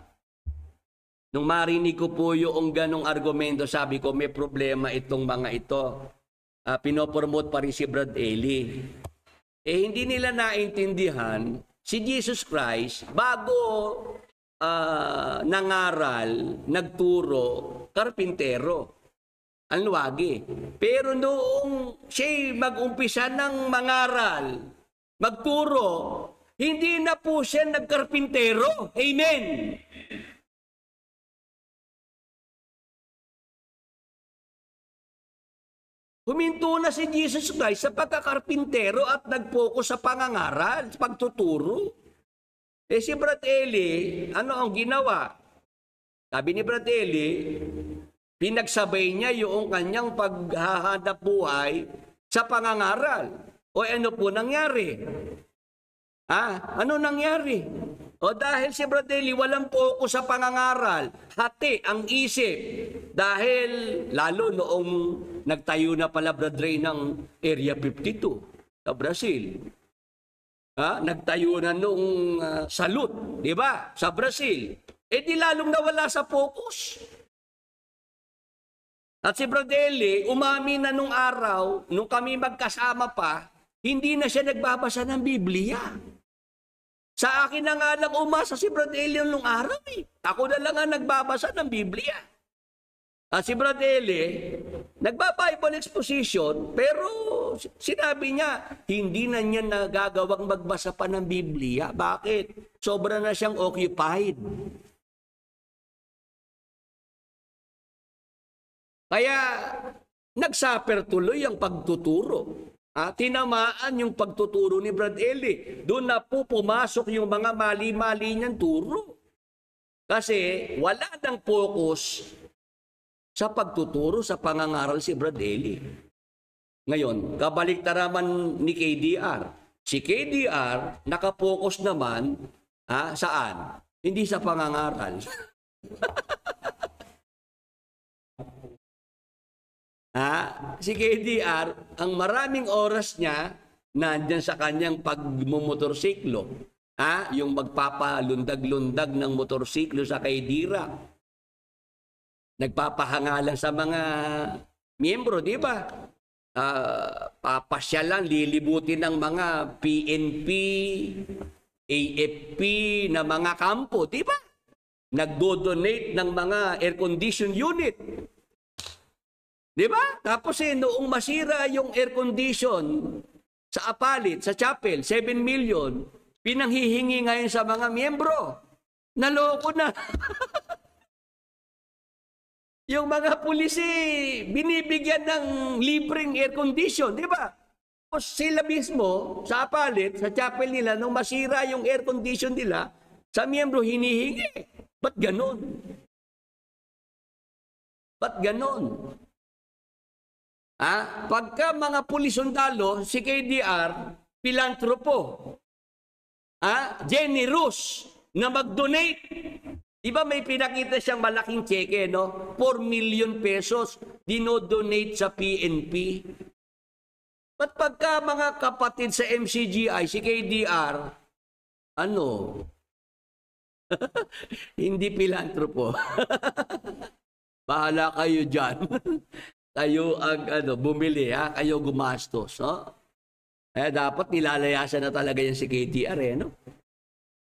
Nung marinig ko po yung ganong argumento, sabi ko, may problema itong mga ito. Pinopromote pa rin si Brad Eli. Hindi nila naintindihan, si Jesus Christ, bago nangaral, nagturo, karpintero. Ang luwagi. Pero noong siya'y mag-umpisa ng mangaral, magturo, hindi na po siya nagkarpintero. Amen! Huminto na si Jesus Christ sa pagkakarpintero at nag-focus sa pangangaral, sa pagtuturo. Si Brad Eli, ano ang ginawa? Sabi ni Brad Eli, pinagsabay niya yung kanyang paghahanap buhay sa pangangaral. O ano po nangyari? Ano nangyari? Dahil si Brad Eli walang focus sa pangangaral, hati ang isip. Dahil lalo noong nagtayo na pala Brad Ray ng Area 52 sa Brazil. Nagtayo na noong Salud, di ba? Sa Brazil. Di lalong nawala sa focus. At si Brad Eli, umamin na nung araw, nung kami magkasama pa, hindi na siya nagbabasa ng Biblia. Sa akin na nga lang umasa si Brad Eli nung araw Ako na lang ang nagbabasa ng Biblia. At si Brad Eli, nagba-Bible exposition, pero sinabi niya, hindi na niya nagagawang magbasa pa ng Biblia. Bakit? Sobra na siyang occupied. Kaya nagsaper tuloy ang pagtuturo. Tinamaan yung pagtuturo ni Brad Eli. Doon na po pumasok yung mga mali-mali niyang turo. Kasi wala nang focus sa pagtuturo, sa pangangaral si Brad Eli. Ngayon, kabaliktaraman ni KDR. Si KDR, nakapokus naman, saan? Hindi sa pangangaral. Si KDR, ang maraming oras niya, nandyan sa kanyang pagmumotorsiklo. Yung magpapalundag-lundag ng motorsiklo sa kaidira. Nagpapahangalan sa mga miyembro, di ba? Papasyalan, lilibutin ng mga PNP, AFP na mga kampo, di ba? Nagdo-donate ng mga air-condition unit. Di ba? Tapos noong masira yung air condition sa Apalit, sa chapel, 7 million, pinanghihingi ngayon sa mga miyembro. Naloko na. Yung mga pulisi, binibigyan ng libreng air condition, di ba? Tapos sila mismo, sa Apalit, sa chapel nila, nung masira yung air condition nila, sa miyembro hinihingi. Ba't ganon? Ba't ganon? Pagka mga pulis-sundalo, si KDR, pilantropo, generous na mag-donate. Diba may pinakita siyang malaking cheque, no? 4 million pesos dinodonate sa PNP. Ba't pagka mga kapatid sa MCGI, si KDR, ano, hindi pilantropo. Bahala kayo dyan. Kayo ang bumili, ha? Kayo gumastos. No? Dapat nilalayasan na talaga yan si KDR, no?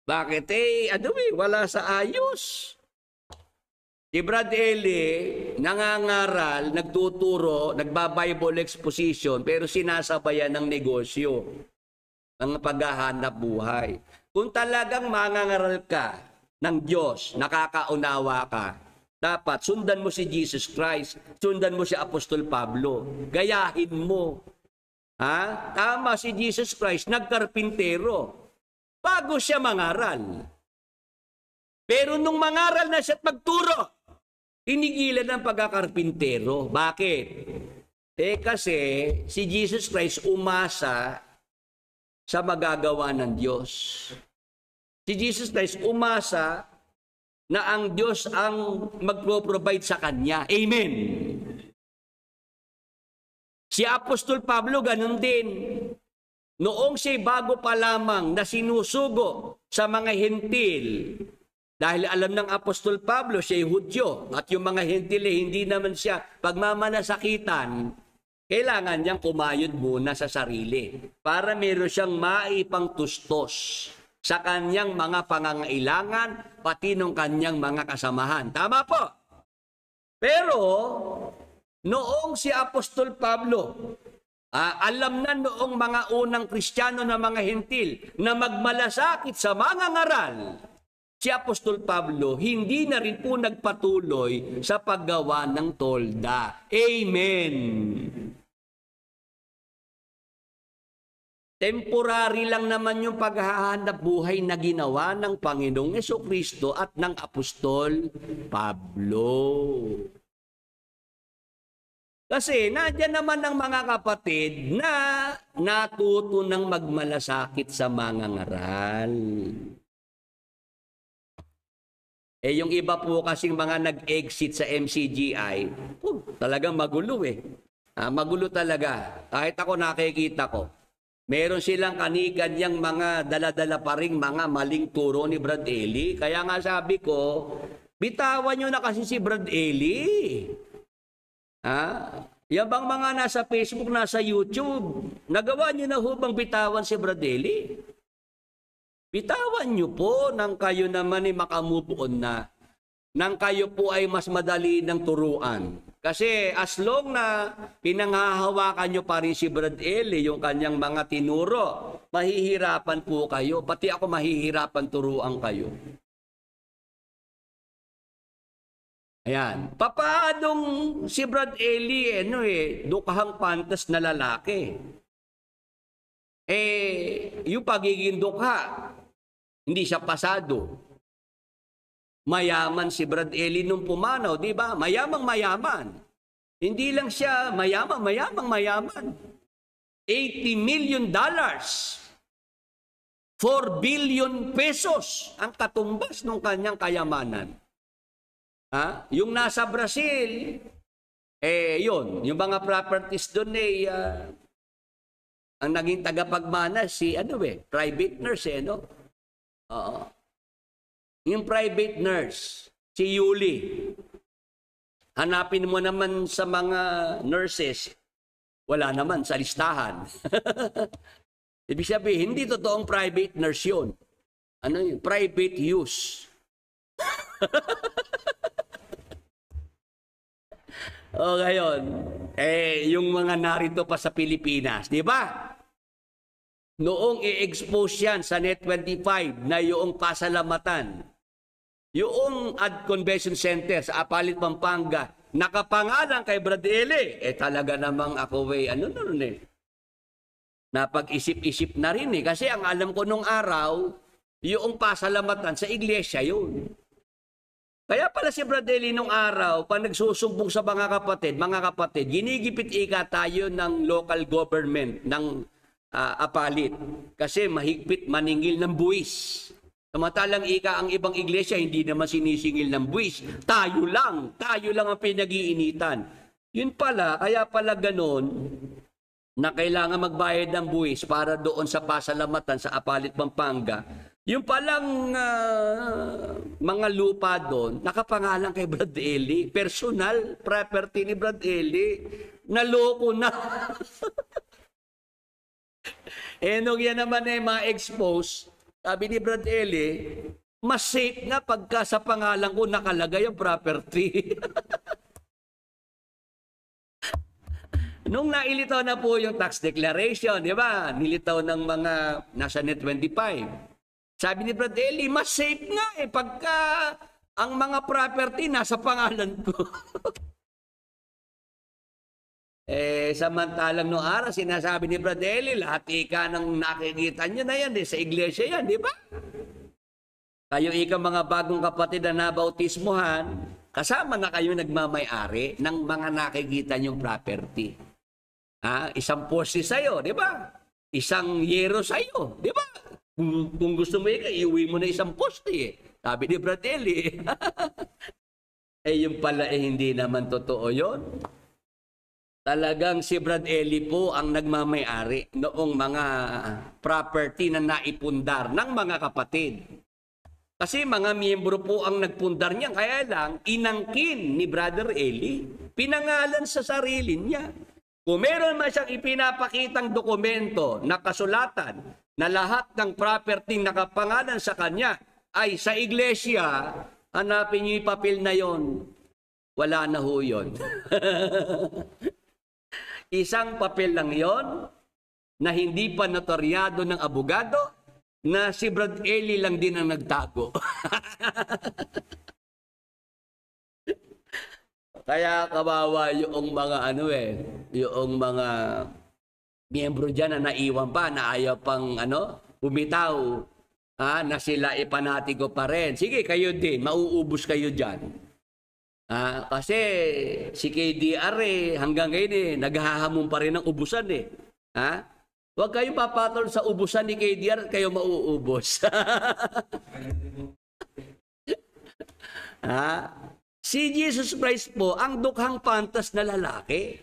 Bakit? Wala sa ayos. Si Brad Eli, nangangaral, nagtuturo, nagba-Bible exposition, pero sinasabayan ng negosyo, ng paghahanap buhay. Kung talagang mangangaral ka ng Diyos, nakakaunawa ka, dapat sundan mo si Jesus Christ, sundan mo si Apostol Pablo, gayahin mo. Ha? Tama si Jesus Christ, nagkarpintero, bago siya mangaral. Pero nung mangaral na siya at magturo, tinigilan ng pagkakarpintero. Bakit? Kasi si Jesus Christ umasa sa magagawa ng Diyos. Si Jesus Christ umasa na ang Diyos ang magpro-provide sa kanya. Amen. Si Apostol Pablo ganun din. Noong siya bago pa lamang na sinusugo sa mga hentil, dahil alam ng Apostol Pablo, siya'y Hudyo, at yung mga hentil hindi naman siya pagmamanasakitan, kailangan niyang kumayod muna sa sarili para meron siyang maipangtustos sa kanyang mga pangangailangan, pati ng kanyang mga kasamahan. Tama po. Pero, noong si Apostol Pablo, alam na noong mga unang Kristiyano na mga hentil na magmalasakit sa mga ngaral, si Apostol Pablo hindi na rin po nagpatuloy sa paggawa ng tolda. Amen. Temporary lang naman yung paghahanap buhay na ginawa ng Panginoong Jesucristo at ng Apostol Pablo. Kasi nandiyan naman ang mga kapatid na natuto ng magmalasakit sa mga ngaral. Yung iba po kasing mga nag-exit sa MCGI, talagang magulo magulo talaga. Kahit ako nakikita ko. Meron silang kaniganyang mga dala-dala pa ring mga maling turo ni Brad Eli. Kaya nga sabi ko, bitawan nyo na kasi si Brad Eli. Yan bang mga nasa Facebook, nasa YouTube, nagawa nyo na hubang bitawan si Brad Eli? Bitawan nyo po nang kayo naman ay makamove on na. Nang kayo po ay mas madali ng turuan. Kasi as long na pinanghahawakan nyo pa rin si Brad Eli, yung kanyang mga tinuro, mahihirapan po kayo. Pati ako mahihirapan turuan kayo. Ayan. Papaadong si Brad Eli, dukhang pantas na lalaki. Yung pagiging dukha, hindi siya pasado. Mayaman si Brad Eli nung pumanaw, di ba? Mayamang-mayaman. Hindi lang siya mayamang-mayaman. $80 million. 4 billion pesos ang katumbas ng kanyang kayamanan. Yung nasa Brazil, yun, yung mga properties doon ang naging tagapagmana si private nurse Oo. Yung private nurse, si Yuli. Hanapin mo naman sa mga nurses, wala naman sa listahan. Ibig sabihin, hindi totoong private nurse yun. Ano yun? Private use. O ngayon, yung mga narito pa sa Pilipinas, di ba? Noong i-expose yan sa Net25 na yung pasalamatan, yung Ad Convention Center sa Apalit, Pampanga, nakapangalan kay Brad Eli, talaga namang ako napag-isip-isip na rin kasi ang alam ko nung araw, yung pasalamatan sa iglesia yun. Kaya pala si Brad Eli nung araw, pag nagsusumbong sa mga kapatid, ginigipit-ika tayo ng local government, ng Apalit. Kasi mahigpit maningil ng buwis. Samantalang ang ibang iglesia, hindi naman sinisingil ng buwis. Tayo lang ang pinag-iinitan. Yun pala, kaya pala ganon, na kailangan magbayad ng buwis para doon sa pasalamatan sa Apalit, Pampanga, yung palang mga lupa doon, nakapangalan kay Brad Eli, personal property ni Brad Eli, naloko na. Nung yan naman ma-expose, sabi ni Brad Eli, mas safe nga pagka sa pangalan ko nakalagay ang property. Nung nailitaw na po yung tax declaration, di ba? Nilitaw ng mga nasa Net 25. Sabi ni Brad Eli, mas safe nga pagka ang mga property nasa pangalan ko. Samantalang noong araw, sinasabi ni Brad Eli, lahat ika nang nakikita nyo na yan, sa iglesia yan, di ba? Kayo ika mga bagong kapatid na nabautismuhan, kasama na kayo nagmamay-ari ng mga nakikita nyong property. Isang poste sa'yo, di ba? Isang yero sa'yo, di ba? Kung gusto mo iuwi mo na isang poste. Sabi ni Brad Eli. Yung pala hindi naman totoo yon. Talagang si Brad Eli po ang nagmamay-ari noong mga property na naipundar ng mga kapatid. Kasi mga miyembro po ang nagpundar niya, kaya lang inangkin ni Brother Eli, pinangalan sa sarili niya. Kung meron man siyang ipinapakitang dokumento na kasulatan na lahat ng property nakapangalan sa kanya ay sa iglesia, hanapin niyo yung papel na yon. Wala na ho yun. Isang papel lang yon na hindi pa notaryado ng abogado na si Brad Eli lang din ang nagtago. Kaya kawawa yung mga yung mga miyembro diyan na naiwan pa, na ayaw pang bumitaw, na sila ipanatigo pa rin. Sige, kayo din, mauubos kayo diyan. Kasi si KDR hanggang ngayon naghahamon pa rin ng ubusan Huwag kayong papatol sa ubusan ni KDR, kayo mauubos. Si Jesus Christ po, ang dukhang pantas na lalaki.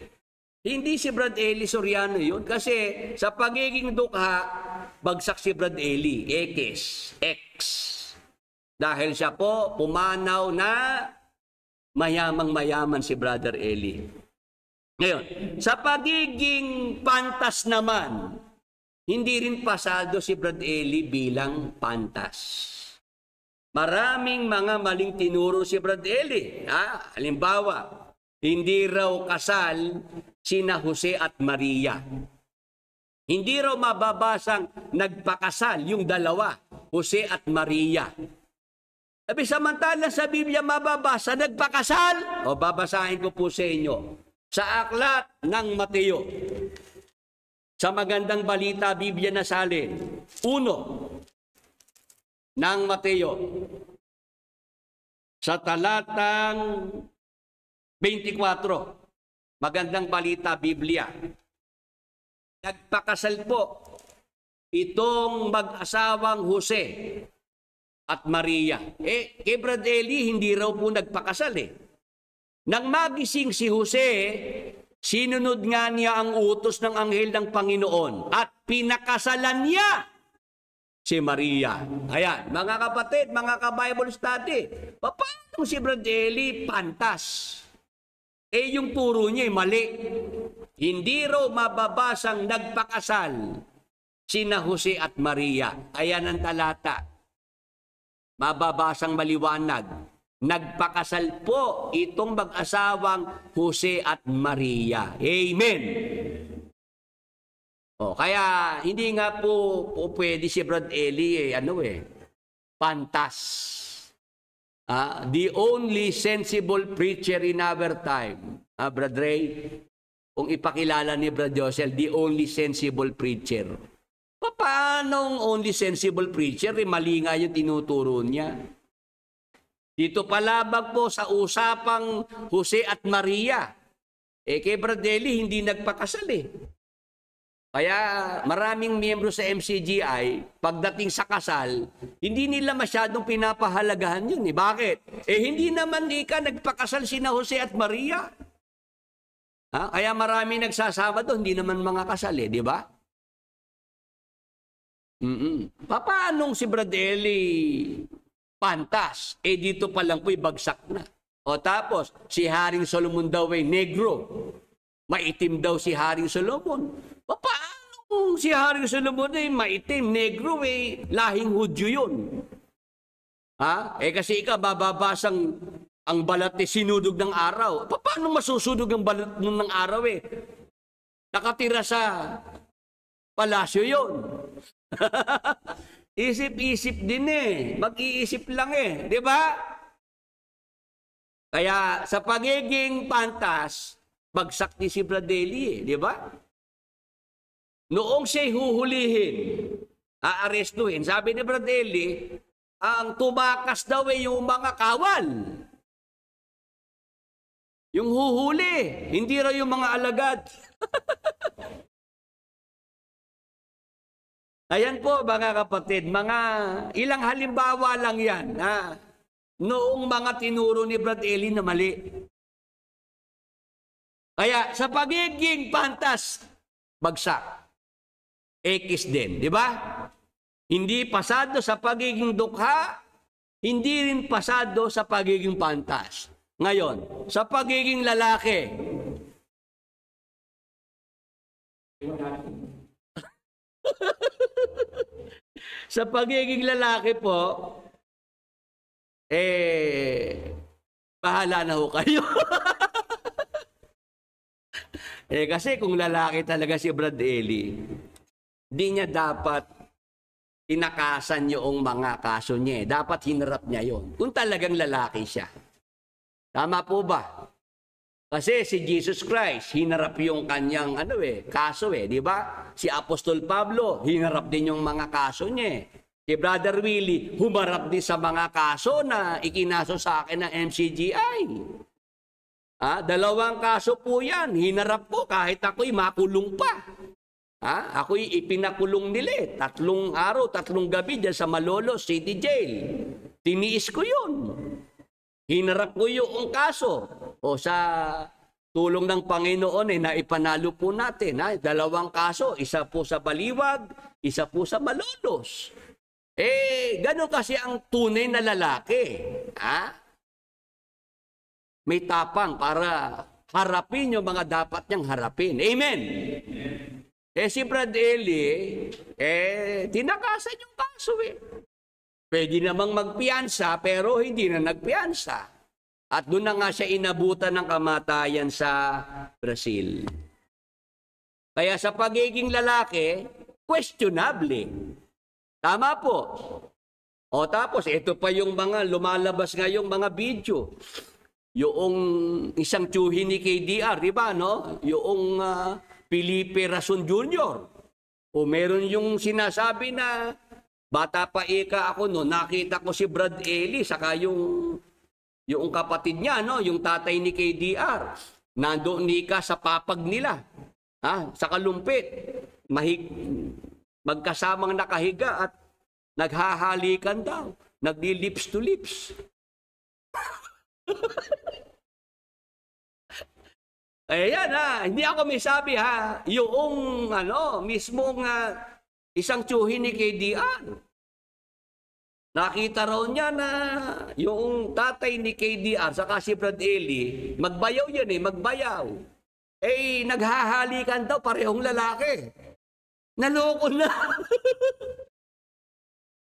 Hindi si Brad Eli Soriano yun. Kasi sa pagiging dukha, bagsak si Brad Eli. X. Dahil siya po, pumanaw na mayamang-mayaman si Brother Eli. Ngayon, sa pagiging pantas naman, hindi rin pasado si Brad Eli bilang pantas. Maraming mga maling tinuro si Brad Eli. Halimbawa, hindi raw kasal sina Jose at Maria. Hindi raw mababasang nagpakasal yung dalawa, Jose at Maria. Sabi, samantala sa Biblia mababasa, nagpakasal. Babasahin ko po sa inyo. Sa aklat ng Mateo, sa magandang balita, Biblia na salin, 1 ng Mateo, sa talatang 24, magandang balita, Biblia. Nagpakasal po itong mag-asawang Jose at Maria. Kay Brad Eli, hindi raw po nagpakasal Nang magising si Jose, sinunod nga niya ang utos ng anghel ng Panginoon at pinakasalan niya si Maria. Ayan, mga kapatid, mga ka-Bible study, paano si Brad Eli pantas? Yung turo niya mali. Hindi raw mababasang nagpakasal sina Jose at Maria. Ayan ang talata. Mababasang maliwanag. Nagpakasal po itong mag-asawang Jose at Maria. Amen. Kaya hindi nga po pwede si Brad Eli pantas. The only sensible preacher in our time, Brad Ray, kung ipakilala ni Brad Josel, the only sensible preacher. Paano only sensible preacher? Mali nga yung tinuturo niya. Dito palabag po sa usapang Jose at Maria. Kay Brad Eli, hindi nagpakasal Kaya maraming miyembro sa MCGI, pagdating sa kasal, hindi nila masyadong pinapahalagahan yun. Bakit? Hindi naman ka nagpakasal sina Jose at Maria. Kaya marami nagsasama doon, hindi naman mga kasal di ba? Paanong si Brad Eli pantas? Dito pa lang po'y bagsak na. O tapos, si Haring Solomon daw ay negro. Maitim daw si Haring Solomon. Paano si Haring Solomon ay maitim, negro, lahing Hudyo yun? Kasi ikaw, bababasang ang balat sinudog ng araw. Paano masusunog ang balat ng araw Nakatira sa palasyo yun. Isip-isip din Mag-iisip lang di ba? Kaya sa pagiging pantas, bagsak ni si Brad Eli di ba? Noong siya'y huhulihin, aarestuhin, sabi ni Brad Eli, ang tumakas daw yung mga kawal. Yung huhuli, hindi raw yung mga alagad. Ayan po mga kapatid, mga ilang halimbawa lang yan noong mga tinuro ni Brad Eli na mali. Kaya sa pagiging pantas, bagsak. Ekis din, di ba? Hindi pasado sa pagiging dukha, hindi rin pasado sa pagiging pantas. Ngayon, sa pagiging lalaki, sa pagiging lalaki po, bahala na ho kayo. Kasi kung lalaki talaga si Brad Eli, di niya dapat tinakasan yung mga kaso niya. Dapat hinarap niya yon. Kung talagang lalaki siya. Tama po ba? Kasi si Jesus Christ, hinarap yung kanyang kaso di ba? Si Apostol Pablo, hinarap din yung mga kaso niya. Si Brother Willie, humarap din sa mga kaso na ikinaso sa akin ng MCGI. Dalawang kaso po yan, hinarap po kahit ako'y makulong pa. Ako'y ipinakulong nila 3 araw, 3 gabi dyan sa Malolos City Jail. Tiniis ko yun. Hinarap ko yung kaso. O sa tulong ng Panginoon na ipanalo po natin. 2 kaso, isa po sa Baliwag, isa po sa Malolos. Ganun kasi ang tunay na lalaki. May tapang para harapin yung mga dapat niyang harapin. Amen? Si Brad Eli, tinakasan yung kaso Pwede namang magpiyansa, pero hindi na nagpiyansa. At doon na nga siya inabutan ng kamatayan sa Brazil. Kaya sa pagiging lalaki, questionable. Tama po. O tapos, ito pa yung mga lumalabas ngayong mga video. Yung isang tiyuhin ni KDR, di ba, no? Yung Felipe Rason Jr. O meron yung sinasabi na bata pa ako nakita ko si Brad Eli saka yung kapatid niya, no, yung tatay ni KDR. Nandoon sa papag nila. Sa kalumpit. Magkasamang nakahiga at naghahalikan daw. Nagli-lips to lips. Ayan hindi ako may sabi yung mismong isang tiyuhin ni KDR. Nakita raw niya na yung tatay ni KDR saka si Brad Eli, magbayaw yan magbayaw. Naghahalikan daw parehong lalaki. Naloko na.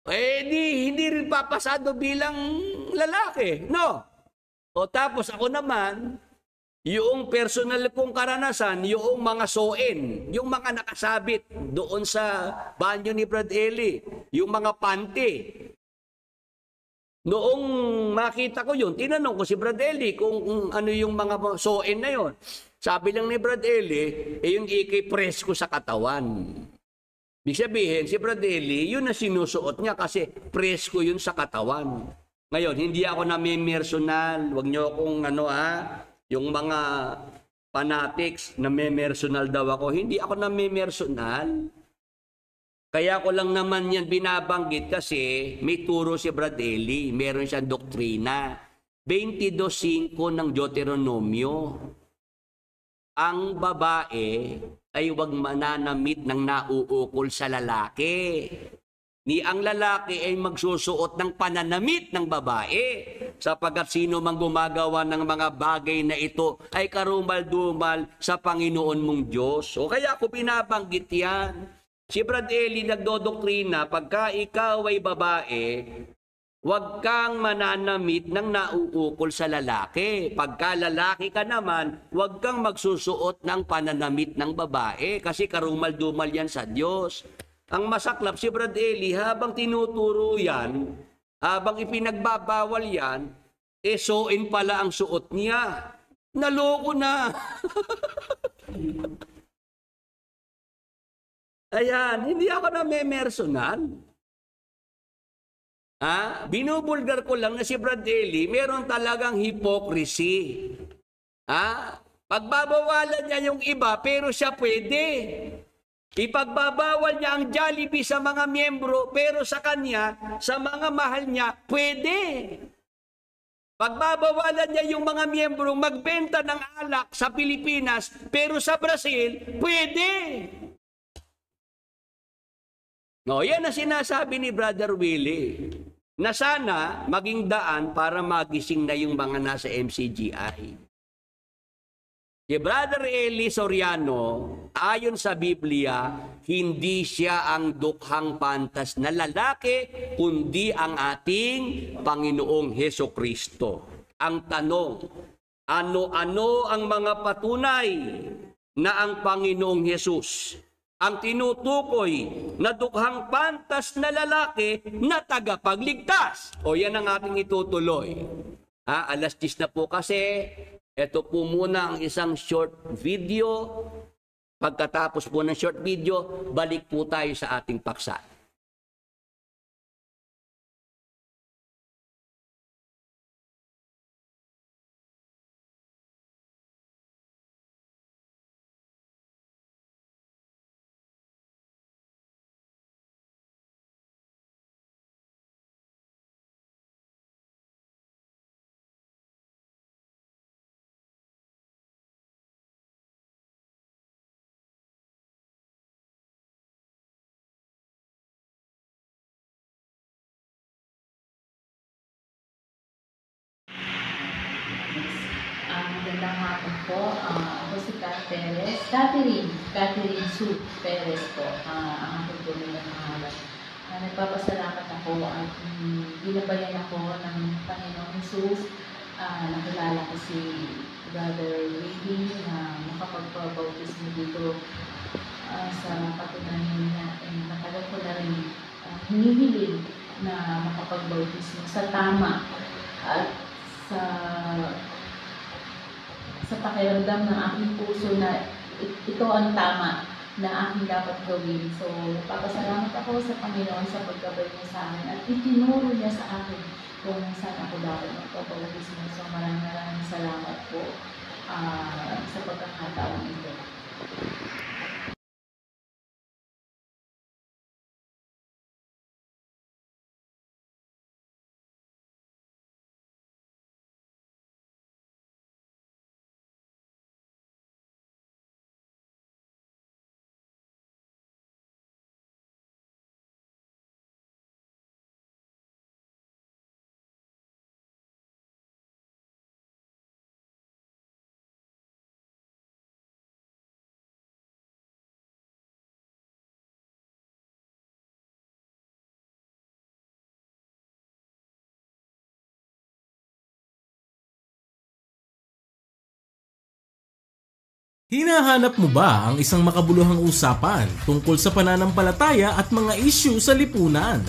Hindi rin papasado bilang lalaki, no? O tapos ako naman, yung personal kong karanasan, yung mga soen, yung mga nakasabit doon sa banyo ni Brad Eli, yung mga panty. Noong makita ko yun, tinanong ko si Brad Eli kung ano yung mga soen na yun. Sabi lang ni Brad Eli, yung ikipress ko sa katawan. Ibig sabihin, si Brad Eli, yun na sinusuot niya kasi press ko yun sa katawan. Ngayon, hindi ako nami-personal. Huwag niyo akong yung mga fanatics, nami-personal daw ako. Hindi ako nami-personal. Kaya ko lang naman yan binabanggit kasi may turo si Brad Eli. Meron siyang doktrina. 22:5 ng Deuteronomio. ang babae ay huwag mananamit ng nauukol sa lalaki. Ni ang lalaki ay magsusuot ng pananamit ng babae, sapagkat sino mang gumagawa ng mga bagay na ito ay karumal-dumal sa Panginoon mong Diyos. O kaya ako binabanggit yan. Si Brad Eli nagdodoktrina, pagka ikaw ay babae, huwag kang mananamit ng nauukol sa lalaki. Pagka lalaki ka naman, huwag kang magsusuot ng pananamit ng babae kasi karumal-dumal yan sa Diyos. Ang masaklap si Brad Eli, habang tinuturo yan, habang ipinagbabawal yan, suoin pala ang suot niya. Naloko na. Ayan, hindi ako na memersonan. Binubulgar ko lang na si Brad Eli, meron talagang hypocrisy. Pagbabawalan niya yung iba, pero siya pwede. Ipagbabawal niya ang Jollibee sa mga miyembro, pero sa kanya, sa mga mahal niya, pwede. Pagbabawalan niya yung mga miyembro magbenta ng alak sa Pilipinas, pero sa Brazil, pwede. No, yan ang sinasabi ni Brother Willie, na sana maging daan para magising na yung mga nasa MCGI. Si Brother Eli Soriano, ayon sa Biblia, hindi siya ang dukhang pantas na lalaki, kundi ang ating Panginoong Hesukristo. Ang tanong, ano-ano ang mga patunay na ang Panginoong Hesus ang tinutukoy na dukhang pantas na lalaki na tagapagligtas? O yan ang ating itutuloy. Alas 10 na po kasi. Ito po muna ang isang short video. Pagkatapos po ng short video, balik po tayo sa ating paksa. Magandang hapon po. Ako si Catherine Sue Perez po. Ang aking tunay na pangalan. Nagpapasalamat ako at binabayan ako ng Panginoong Jesus. Nakilala ko si Brother Willie na makapagpabautismo dito sa patunayan niya. Matagal ko na rin hinihiling na makapagbautismo sa tama at sa pakiramdam ng aking puso na ito ang tama na aking dapat gawin. So, napapasalamat ako sa Panginoon sa paggabay niya sa amin at itinuro niya sa akin kung saan ako dapat magpapautismo. So, maraming salamat po sa pagkakataon ito. Hinahanap mo ba ang isang makabuluhang usapan tungkol sa pananampalataya at mga issue sa lipunan?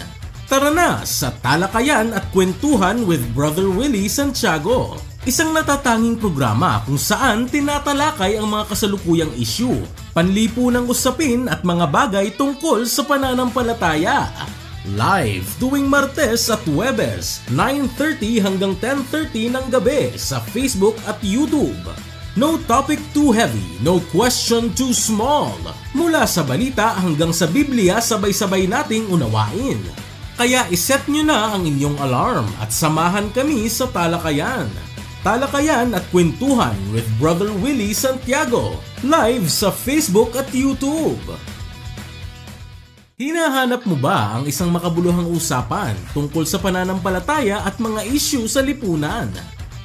Tara na sa Talakayan at Kwentuhan with Brother Willie Santiago, isang natatanging programa kung saan tinatalakay ang mga kasalukuyang issue, panlipunang usapin at mga bagay tungkol sa pananampalataya. Live tuwing Martes at Huwebes, 9:30 hanggang 10:30 ng gabi sa Facebook at YouTube. No topic too heavy, no question too small. Mula sa balita hanggang sa Biblia, sabay-sabay nating unawain. Kaya iset nyo na ang inyong alarm at samahan kami sa talakayan. Talakayan at Kwentuhan with Brother Willie Santiago, live sa Facebook at YouTube. Hinahanap mo ba ang isang makabuluhang usapan tungkol sa pananampalataya at mga issue sa lipunan?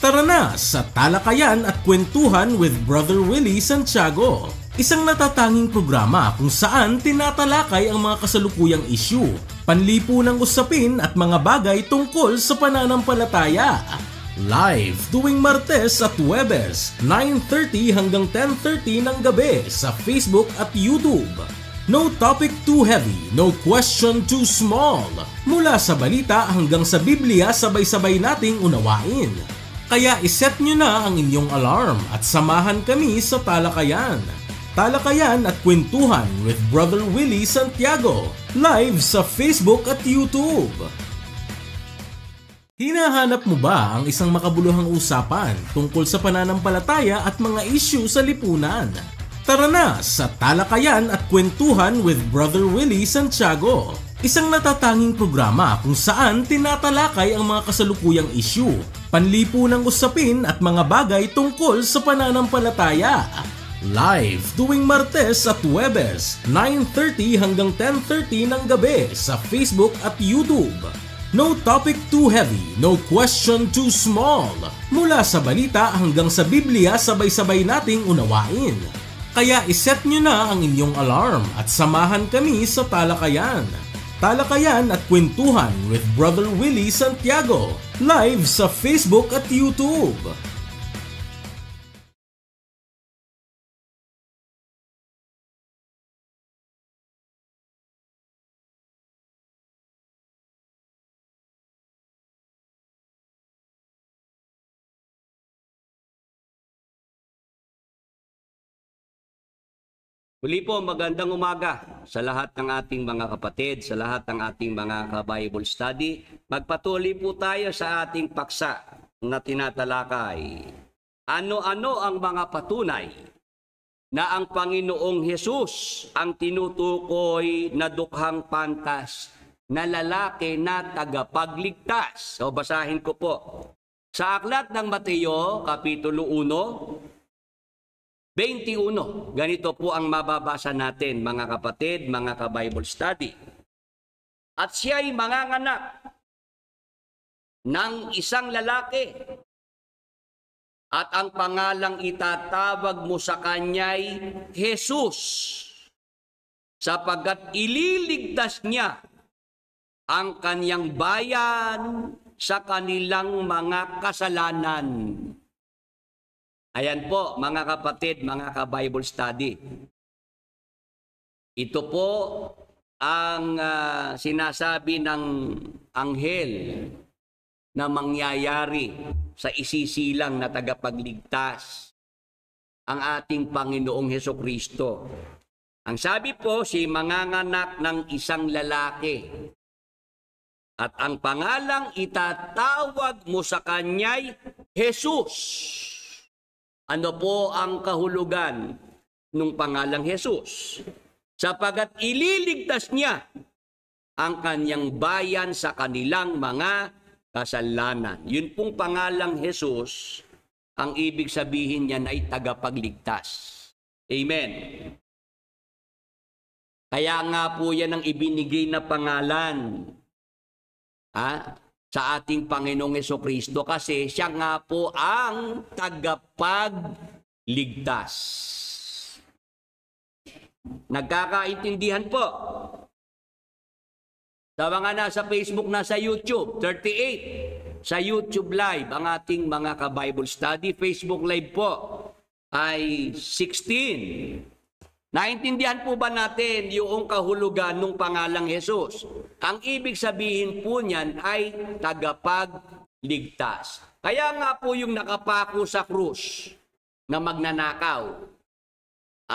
Tara na sa Talakayan at Kwentuhan with Brother Willie Santiago, isang natatanging programa kung saan tinatalakay ang mga kasalukuyang issue, panlipunang usapin at mga bagay tungkol sa pananampalataya. Live tuwing Martes at Huwebes, 9:30 hanggang 10:30 ng gabi sa Facebook at YouTube. No topic too heavy, no question too small. Mula sa balita hanggang sa Biblia, sabay-sabay nating unawain. Kaya iset nyo na ang inyong alarm at samahan kami sa Talakayan. Talakayan at Kwentuhan with Brother Willie Santiago, live sa Facebook at YouTube. Hinahanap mo ba ang isang makabuluhang usapan tungkol sa pananampalataya at mga issue sa lipunan? Tara na sa Talakayan at Kwentuhan with Brother Willie Santiago, isang natatanging programa kung saan tinatalakay ang mga kasalukuyang issue, panlipunang usapin at mga bagay tungkol sa pananampalataya. Live tuwing Martes at Huwebes, 9:30 hanggang 10:30 ng gabi sa Facebook at YouTube. No topic too heavy, no question too small. Mula sa balita hanggang sa Biblia, sabay-sabay nating unawain. Kaya iset nyo na ang inyong alarm at samahan kami sa Talakayan. Talakayan at Kwentuhan with Brother Willie Santiago, live sa Facebook at YouTube. Muli po, magandang umaga sa lahat ng ating mga kapatid, sa lahat ng ating mga ka-Bible study. Magpatuloy po tayo sa ating paksa na tinatalakay. Ano-ano ang mga patunay na ang Panginoong Hesus ang tinutukoy na dukhang pantas na lalaki na tagapagligtas? So basahin ko po. Sa aklat ng Mateo, Kapitulo 1, 21. Ganito po ang mababasa natin, mga kapatid, mga ka-Bible study. At siya'y manganganak ng isang lalaki, at ang pangalang itatawag mo sa kanya'y Jesus, sapagkat ililigtas niya ang kanyang bayan sa kanilang mga kasalanan. Ayan po, mga kapatid, mga ka-Bible study. Ito po ang sinasabi ng anghel na mangyayari sa isisilang na tagapagligtas, ang ating Panginoong Hesukristo. Ang sabi po, si manganganak ng isang lalaki, at ang pangalang itatawag mo sa kanya'y Jesus. Ano po ang kahulugan ng pangalang Jesus? Sapagkat ililigtas niya ang kanyang bayan sa kanilang mga kasalanan. Yun pong pangalang Jesus, ang ibig sabihin niyan ay tagapagligtas. Amen. Kaya nga po yan ang ibinigay na pangalan sa ating Panginoong Hesukristo, kasi siya nga po ang tagapagligtas. Nagkakaintindihan po? Sa mga nasa Facebook, nasa YouTube, 38. Sa YouTube Live, ang ating mga ka-Bible study. Facebook Live po ay 16. Naintindihan po ba natin yung kahulugan ng pangalang Jesus? Ang ibig sabihin po niyan ay tagapagligtas. Kaya nga po yung nakapako sa krus na magnanakaw,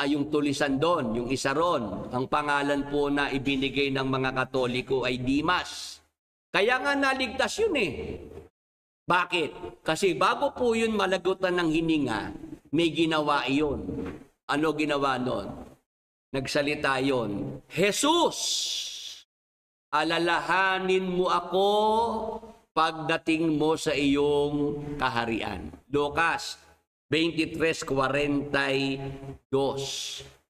yung tulisan doon, yung isa ron, ang pangalan po na ibinigay ng mga Katoliko ay Dimas. Kaya nga naligtas yun eh. Bakit? Kasi bago po yun malagutan ng hininga, may ginawa iyon. Ano ginawa nun? Nagsalita yon, Jesus, alalahanin mo ako pagdating mo sa iyong kaharian. Lucas 23:42.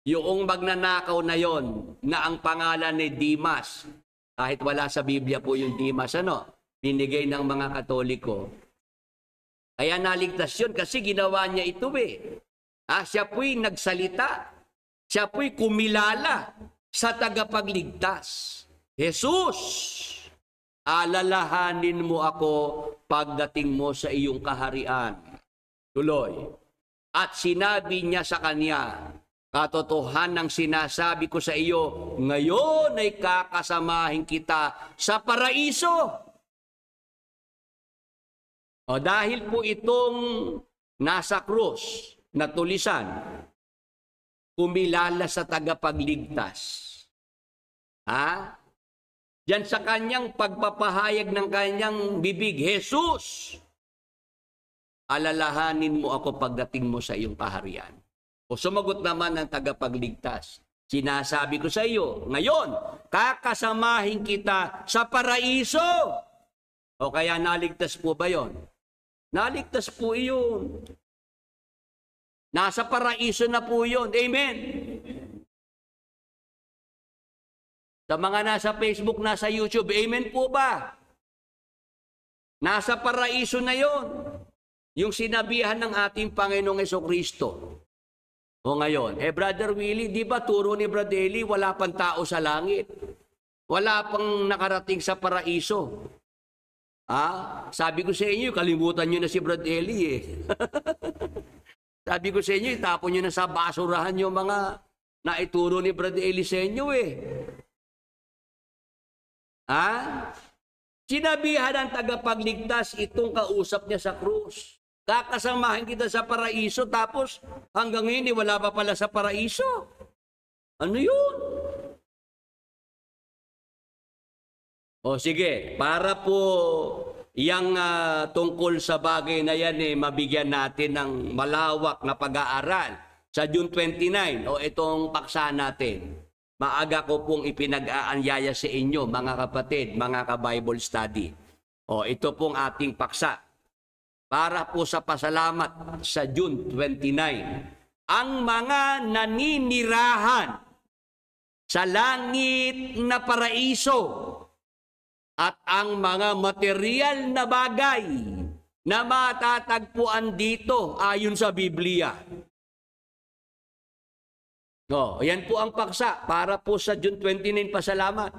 Yung magnanakaw na yon na ang pangalan ni Dimas, kahit wala sa Biblia po yung Dimas, binigay ng mga Katoliko. Kaya naligtas yun kasi ginawa niya ito siya po'y nagsalita, siya po'y kumilala sa tagapagligtas. Jesus, alalahanin mo ako pagdating mo sa iyong kaharian. Tuloy. At sinabi niya sa kanya, katotohanan ng sinasabi ko sa iyo, ngayon ay kakasamahin kita sa paraiso. O dahil po itong nasa krus, natulisan, kumilala sa tagapagligtas. Diyan sa kanyang pagpapahayag ng kanyang bibig, Jesus, alalahanin mo ako pagdating mo sa iyong kaharian. O sumagot naman ng tagapagligtas, sinasabi ko sa iyo, ngayon, kakasamahin kita sa paraiso. O kaya naligtas po ba yon? Naligtas po iyon. Nasa paraiso na po yun. Amen. Sa mga nasa Facebook, nasa YouTube, amen po ba? Nasa paraiso na yon. Yung sinabihan ng ating Panginoong Jesucristo. O ngayon, Brother Willie, di ba turo ni Brother Eli, wala pang tao sa langit? Wala pang nakarating sa paraiso. Sabi ko sa inyo, kalimutan nyo na si Brother Eli Sabi ko sa inyo, itapon nyo na sa basurahan yung mga naituro ni Brother Eli sa inyo Sinabihan ng tagapagligtas itong kausap niya sa krus. Kakasamahin kita sa paraiso, tapos hanggang ngayon wala pa pala sa paraiso. Ano yun? O sige, para po yang tungkol sa bagay na yan, mabigyan natin ng malawak na pag-aaral sa June 29, o itong paksa natin. Maaga ko pong ipinag-aanyaya sa inyo, mga kapatid, mga ka-Bible study. O ito pong ating paksa. Para po sa pasalamat sa June 29. Ang mga naninirahan sa langit na paraiso at ang mga material na bagay na matatagpuan dito ayon sa Biblia. Yan po ang paksa para po sa June 29 pasalamat.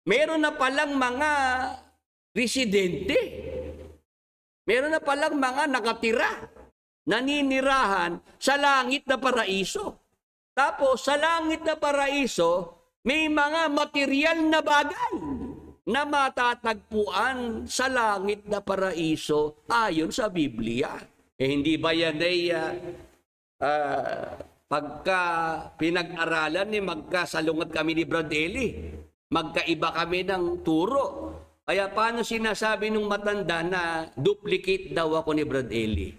Meron na palang mga residente. Meron na palang mga nakatira, naninirahan sa langit na paraiso. Tapos sa langit na paraiso, may mga material na bagay na matatagpuan sa langit na paraiso ayon sa Biblia. Hindi ba yan pagka pinag-aralan magkasalungat kami ni Brad Eli? Magkaiba kami ng turo. Kaya paano sinasabi nung matanda na duplicate daw ako ni Brad Eli?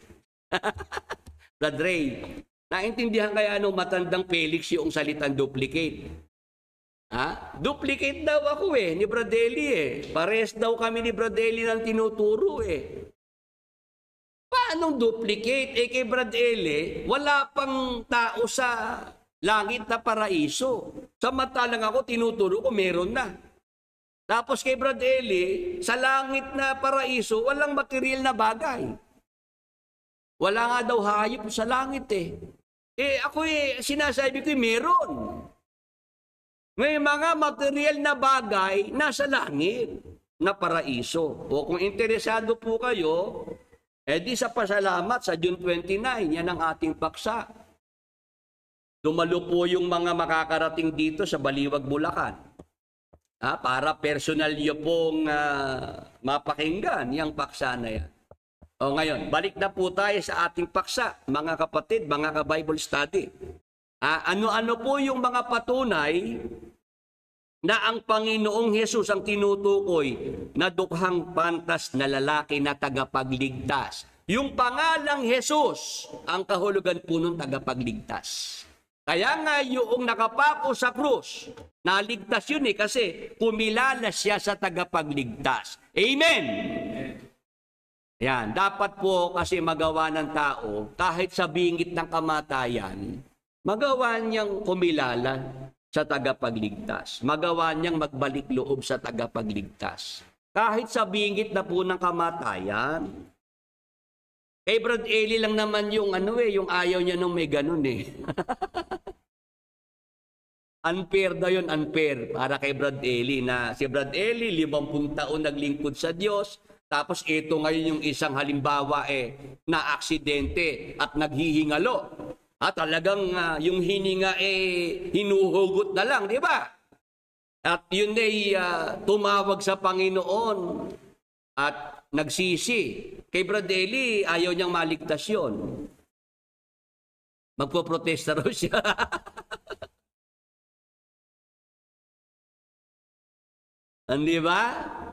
Brad Ray, naintindihan kaya nung matandang Felix yung salitang duplicate? Duplicate daw ako ni Brad Eli Pares daw kami ni Brad Eli ng tinuturo Paanong duplicate? Kay Brad Eli, wala pang tao sa langit na paraiso. Samantalang ako, tinuturo ko, meron na. Tapos kay Brad Eli, sa langit na paraiso, walang material na bagay. Wala nga daw hayop sa langit ako sinasabi ko, meron. May mga material na bagay nasa langit na paraiso. O kung interesado po kayo, di sa pasalamat sa June 29, yan ang ating paksa. Dumalo po yung mga makakarating dito sa Baliwag, Bulacan. Para personal nyo pong mapakinggan yung paksa na yan. O ngayon, balik na po tayo sa ating paksa, mga kapatid, mga ka-Bible study. Ano-ano po yung mga patunay na ang Panginoong Hesus ang tinutukoy na dukhang pantas na lalaki na tagapagligtas. Yung pangalang Hesus, ang kahulugan po ng tagapagligtas. Kaya nga yung nakapako sa krus, naligtas yun kasi kumilala siya sa tagapagligtas. Amen! Yan, dapat po kasi magawa ng tao, kahit sa bingit ng kamatayan, magawa niyang kumilala sa tagapagligtas. Magawa niyang magbalik loob sa tagapagligtas. Kahit sa bingit na po ng kamatayan. Kay Brad Eli lang naman yung yung ayaw niya nung may ganun Unfair daw yun, unfair. Para kay Brad Eli na si Brad Eli, 50 taon naglingkod sa Diyos. Tapos ito ngayon yung isang halimbawa na aksidente at naghihingalo. At talagang yung hininga hinuhugot na lang, di ba? At yun tumawag sa Panginoon at nagsisi. Kay Brad Eli, ayaw niyang maligtas yun. Magpoprotesta raw siya. Di ba?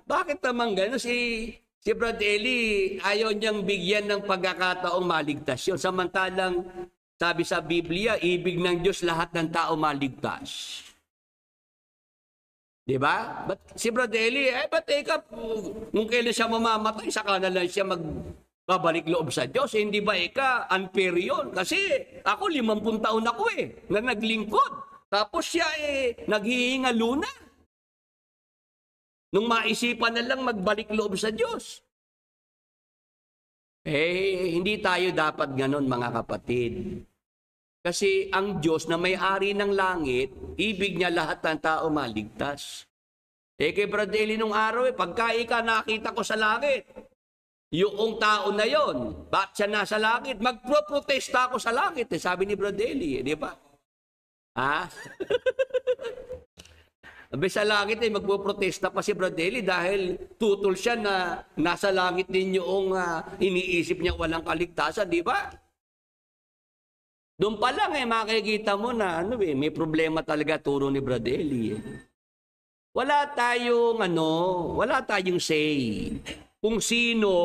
Bakit naman gano'n? Si Brad Eli, ayaw niyang bigyan ng pagkakataong maligtas yun. Samantalang, sabi sa Biblia, ibig ng Diyos lahat ng tao maligtas. Di ba? But si Brad Eli, ba't kung kailan siya mamamatay, saka na lang siya magbabalik loob sa Diyos. Hindi ba unfair yun? Kasi ako 50 taon ako na naglingkod. Tapos siya naghihingalo na. Nung maisipan na lang magbalik loob sa Diyos. Hindi tayo dapat ganon mga kapatid. Kasi ang Diyos na may-ari ng langit, ibig niya lahat ng tao maligtas. Kay Brad Eli nung araw, pagka nakita ko sa langit, yung tao na yon, bakit siya nasa langit? Magproprotesta ako sa langit, sabi ni Brad Eli, di ba? Sabi sa langit magpoprotesta pa si Brad Eli dahil tutol siya na nasa langit din yung iniisip niya walang kaligtasan, di ba? Doon pa lang makikita mo na may problema talaga turo ni Brad Eli. Wala tayong say kung sino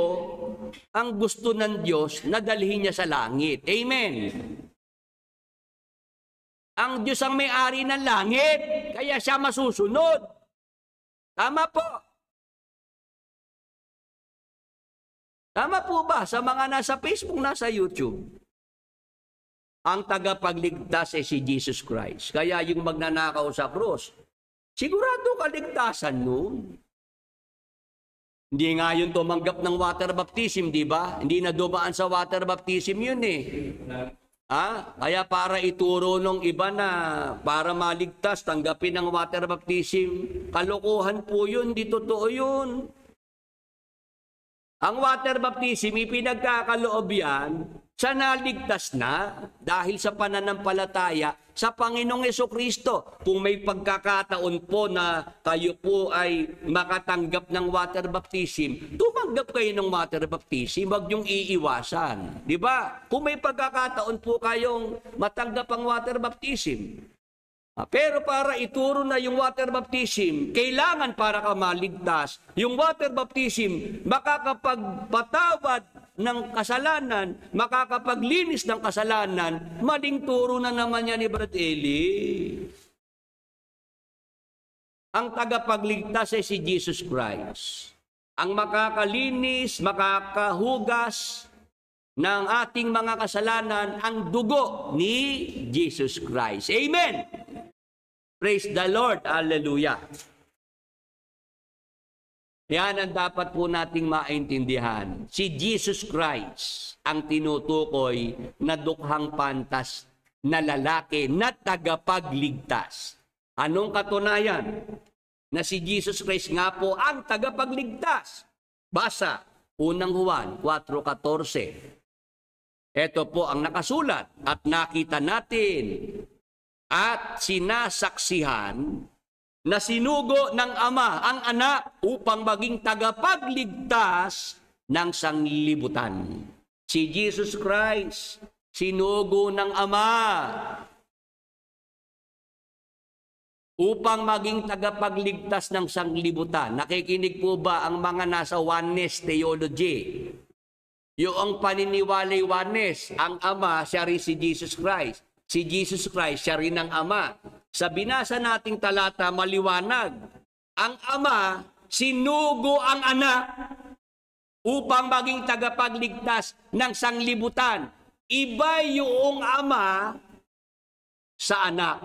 ang gusto ng Diyos na dalhin niya sa langit. Amen. Ang Diyos ang may-ari ng langit, kaya siya masusunod. Tama po. Tama po ba sa mga nasa Facebook, nasa YouTube? Ang tagapagligtas si Jesus Christ. Kaya yung magnanakaw sa krus, sigurado kaligtasan nun. Hindi nga yun tumanggap ng water baptism, di ba? Hindi na dumaan sa water baptism yun Kaya para ituro ng iba na para maligtas, tanggapin ang water baptism, kalokohan po yun, di totoo yun. Ang water baptism, ipinagkakaloob yan sa naligtas na dahil sa pananampalataya sa Panginoong Jesucristo. Kung may pagkakataon po na kayo po ay makatanggap ng water baptism, tumanggap kayo ng water baptism, wag niyong iiwasan. Di ba? Kung may pagkakataon po kayong matanggap ang water baptism, pero para ituro na yung water baptism, kailangan para ka maligtas. Yung water baptism, makakapagpatawad ng kasalanan, makakapaglinis ng kasalanan, maling turo na naman yan ni Brad Eli. Ang tagapagligtas ay si Jesus Christ. Ang makakalinis, makakahugas ng ating mga kasalanan, ang dugo ni Jesus Christ. Amen! Praise the Lord. Hallelujah. Yan ang dapat po nating maintindihan. Si Jesus Christ ang tinutukoy na dukhang pantas na lalaki na tagapagligtas. Anong katunayan? Na si Jesus Christ nga po ang tagapagligtas. Basa, 1 Juan 4:14. Ito po ang nakasulat at nakita natin at sinasaksihan na sinugo ng Ama ang Anak upang maging tagapagligtas ng sanglibutan. Si Jesus Christ, sinugo ng Ama upang maging tagapagligtas ng sanglibutan. Nakikinig po ba ang mga nasa oneness theology? Yung paniniwalay oneness, ang Ama, siya rin si Jesus Christ. si Jesus Christ, siya rin ang Ama. Sa binasa nating talata, maliwanag. Ang Ama, sinugo ang Anak upang maging tagapagligtas ng sanglibutan. Iba yung Ama sa Anak.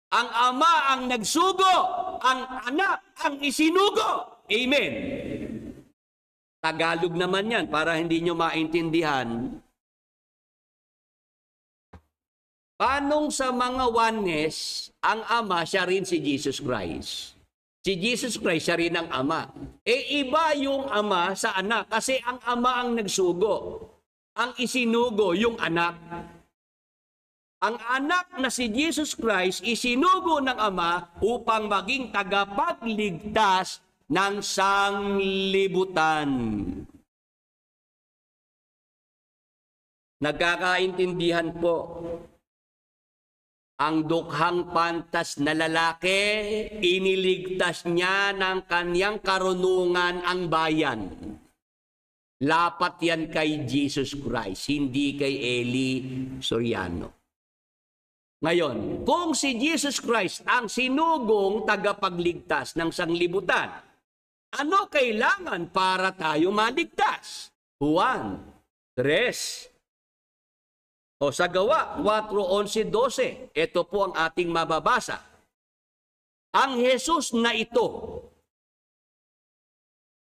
Ang Ama ang nagsugo, ang Anak ang isinugo. Amen. Tagalog naman yan para hindi nyo maintindihan. Paano sa mga oneness, ang Ama, siya rin si Jesus Christ. Si Jesus Christ, siya rin ang Ama. Iba yung Ama sa Anak kasi ang Ama ang nagsugo. Ang isinugo, yung Anak. Ang Anak na si Jesus Christ, isinugo ng Ama upang maging tagapagligtas ng sanglibutan. Nagkakaintindihan po. Ang dukhang pantas na lalaki, iniligtas niya ng kanyang karunungan ang bayan. Lapat yan kay Jesus Christ, hindi kay Eli Soriano. Ngayon, kung si Jesus Christ ang sinugong tagapagligtas ng sanglibutan, ano kailangan para tayo maligtas? Juan 3. O sa Gawa 4:11-12, ito po ang ating mababasa. Ang Jesus na ito,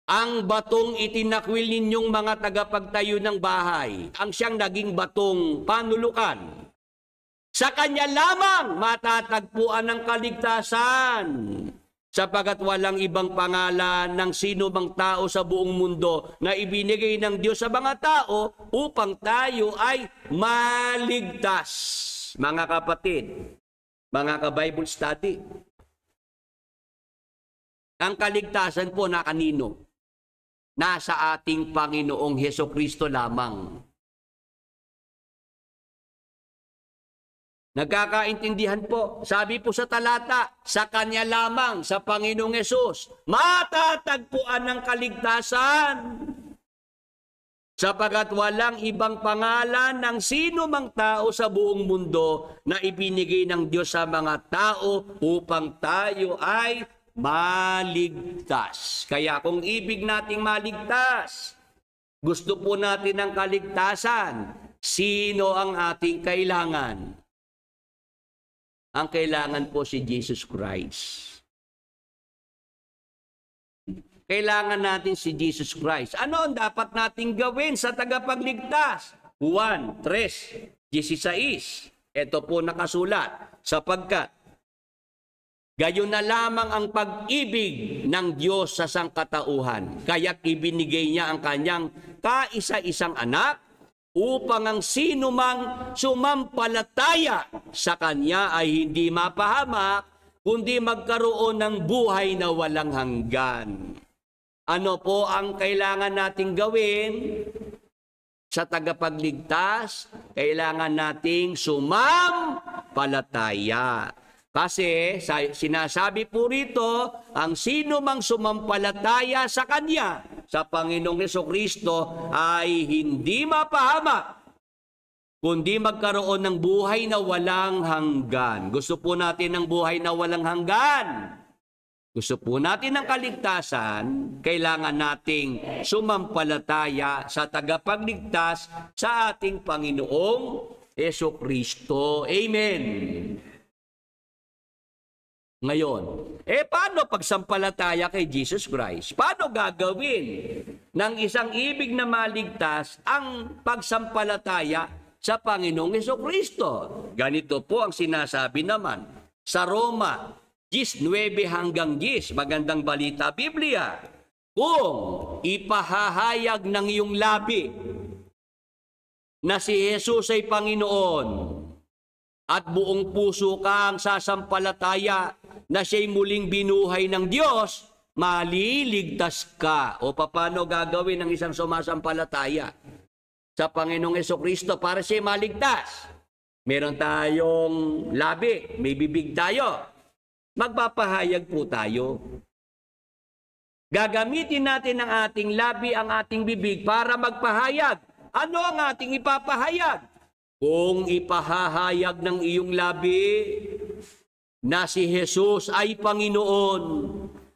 ang batong itinakwil ninyong mga tagapagtayo ng bahay, ang siyang naging batong panulukan. Sa kanya lamang matatagpuan ang kaligtasan, sapagat walang ibang pangalan ng sino mang tao sa buong mundo na ibinigay ng Diyos sa mga tao upang tayo ay maligtas. Mga kapatid, mga ka-Bible study, ang kaligtasan po na kanino? Nasa ating Panginoong Hesukristo lamang. Nagkakaintindihan po. Sabi po sa talata, sa Kanya lamang, sa Panginoong Hesus, matatagpuan ng kaligtasan. Sapagat walang ibang pangalan ng sino mang tao sa buong mundo na ibinigay ng Diyos sa mga tao upang tayo ay maligtas. Kaya kung ibig nating maligtas, gusto po natin ng kaligtasan, sino ang ating kailangan? Ang kailangan po si Jesus Christ. Kailangan natin si Jesus Christ. Ano ang dapat nating gawin sa tagapagligtas? Juan 3:16. Ito po nakasulat. Sapagkat gayon na lamang ang pag-ibig ng Diyos sa sangkatauhan. Kaya't ibinigay niya ang kanyang kaisa-isang anak upang ang sino mang sumampalataya sa Kanya ay hindi mapahamak, kundi magkaroon ng buhay na walang hanggan. Ano po ang kailangan nating gawin sa tagapagligtas? Kailangan nating sumampalataya. Kasi sinasabi po rito, ang sino mang sumampalataya sa Kanya, sa Panginoong Hesukristo, ay hindi mapahamak, kundi magkaroon ng buhay na walang hanggan. Gusto po natin ng buhay na walang hanggan. Gusto po natin ng kaligtasan, kailangan nating sumampalataya sa tagapagligtas sa ating Panginoong Hesukristo. Amen. Ngayon, paano pagsampalataya kay Jesus Christ? Paano gagawin ng isang ibig na maligtas ang pagsampalataya sa Panginoong Hesukristo? Ganito po ang sinasabi naman sa Roma 19-10, magandang balita Biblia. Kung ipahahayag ng iyong labi na si Jesus ay Panginoon at buong puso kang sasampalataya na siya'y muling binuhay ng Diyos, maliligtas ka. O paano gagawin ng isang sumasampalataya sa Panginoong Hesukristo para siya maligtas? Meron tayong labi, may bibig tayo. Magpapahayag po tayo. Gagamitin natin ang ating labi, ang ating bibig para magpahayag. Ano ang ating ipapahayag? Kung ipahahayag ng iyong labi na si Jesus ay Panginoon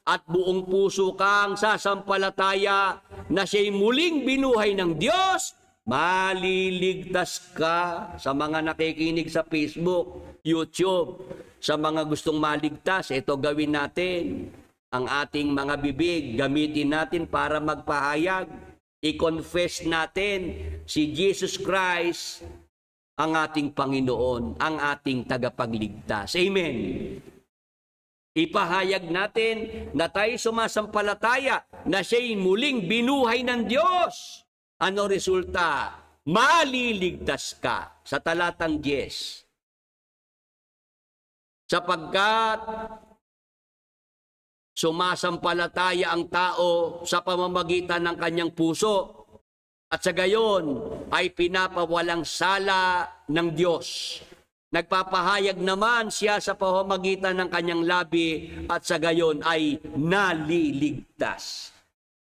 at buong puso kang sasampalataya na siya'y muling binuhay ng Diyos, maliligtas ka. Sa mga nakikinig sa Facebook, YouTube, sa mga gustong maligtas, ito gawin natin. Ang ating mga bibig, gamitin natin para magpahayag. I-confess natin si Jesus Christ ang ating Panginoon, ang ating tagapagligtas. Amen. Ipahayag natin na tayo sumasampalataya na siya'y muling binuhay ng Diyos. Ano resulta? Maliligtas ka sa talatang 10. Sapagkat sumasampalataya ang tao sa pamamagitan ng kanyang puso at sa gayon ay pinapawalang sala ng Diyos. Nagpapahayag naman siya sa pamamagitan ng kanyang labi at sa gayon ay naliligtas.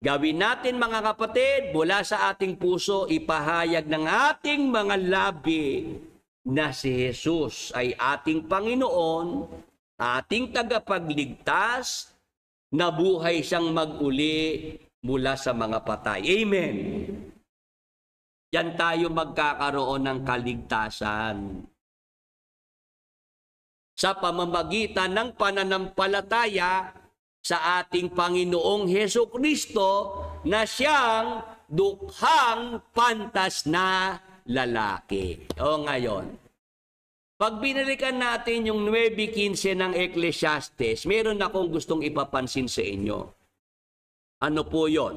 Gawin natin mga kapatid, mula sa ating puso, ipahayag ng ating mga labi na si Jesus ay ating Panginoon, ating tagapagligtas, nabuhay siyang mag-uli mula sa mga patay. Amen. Yan tayo magkakaroon ng kaligtasan. Sa pamamagitan ng pananampalataya sa ating Panginoong Hesukristo na siyang dukhang pantas na lalaki. O ngayon, pag binalikan natin yung 9:15 ng Ecclesiastes, meron akong gustong ipapansin sa inyo. Ano po yon?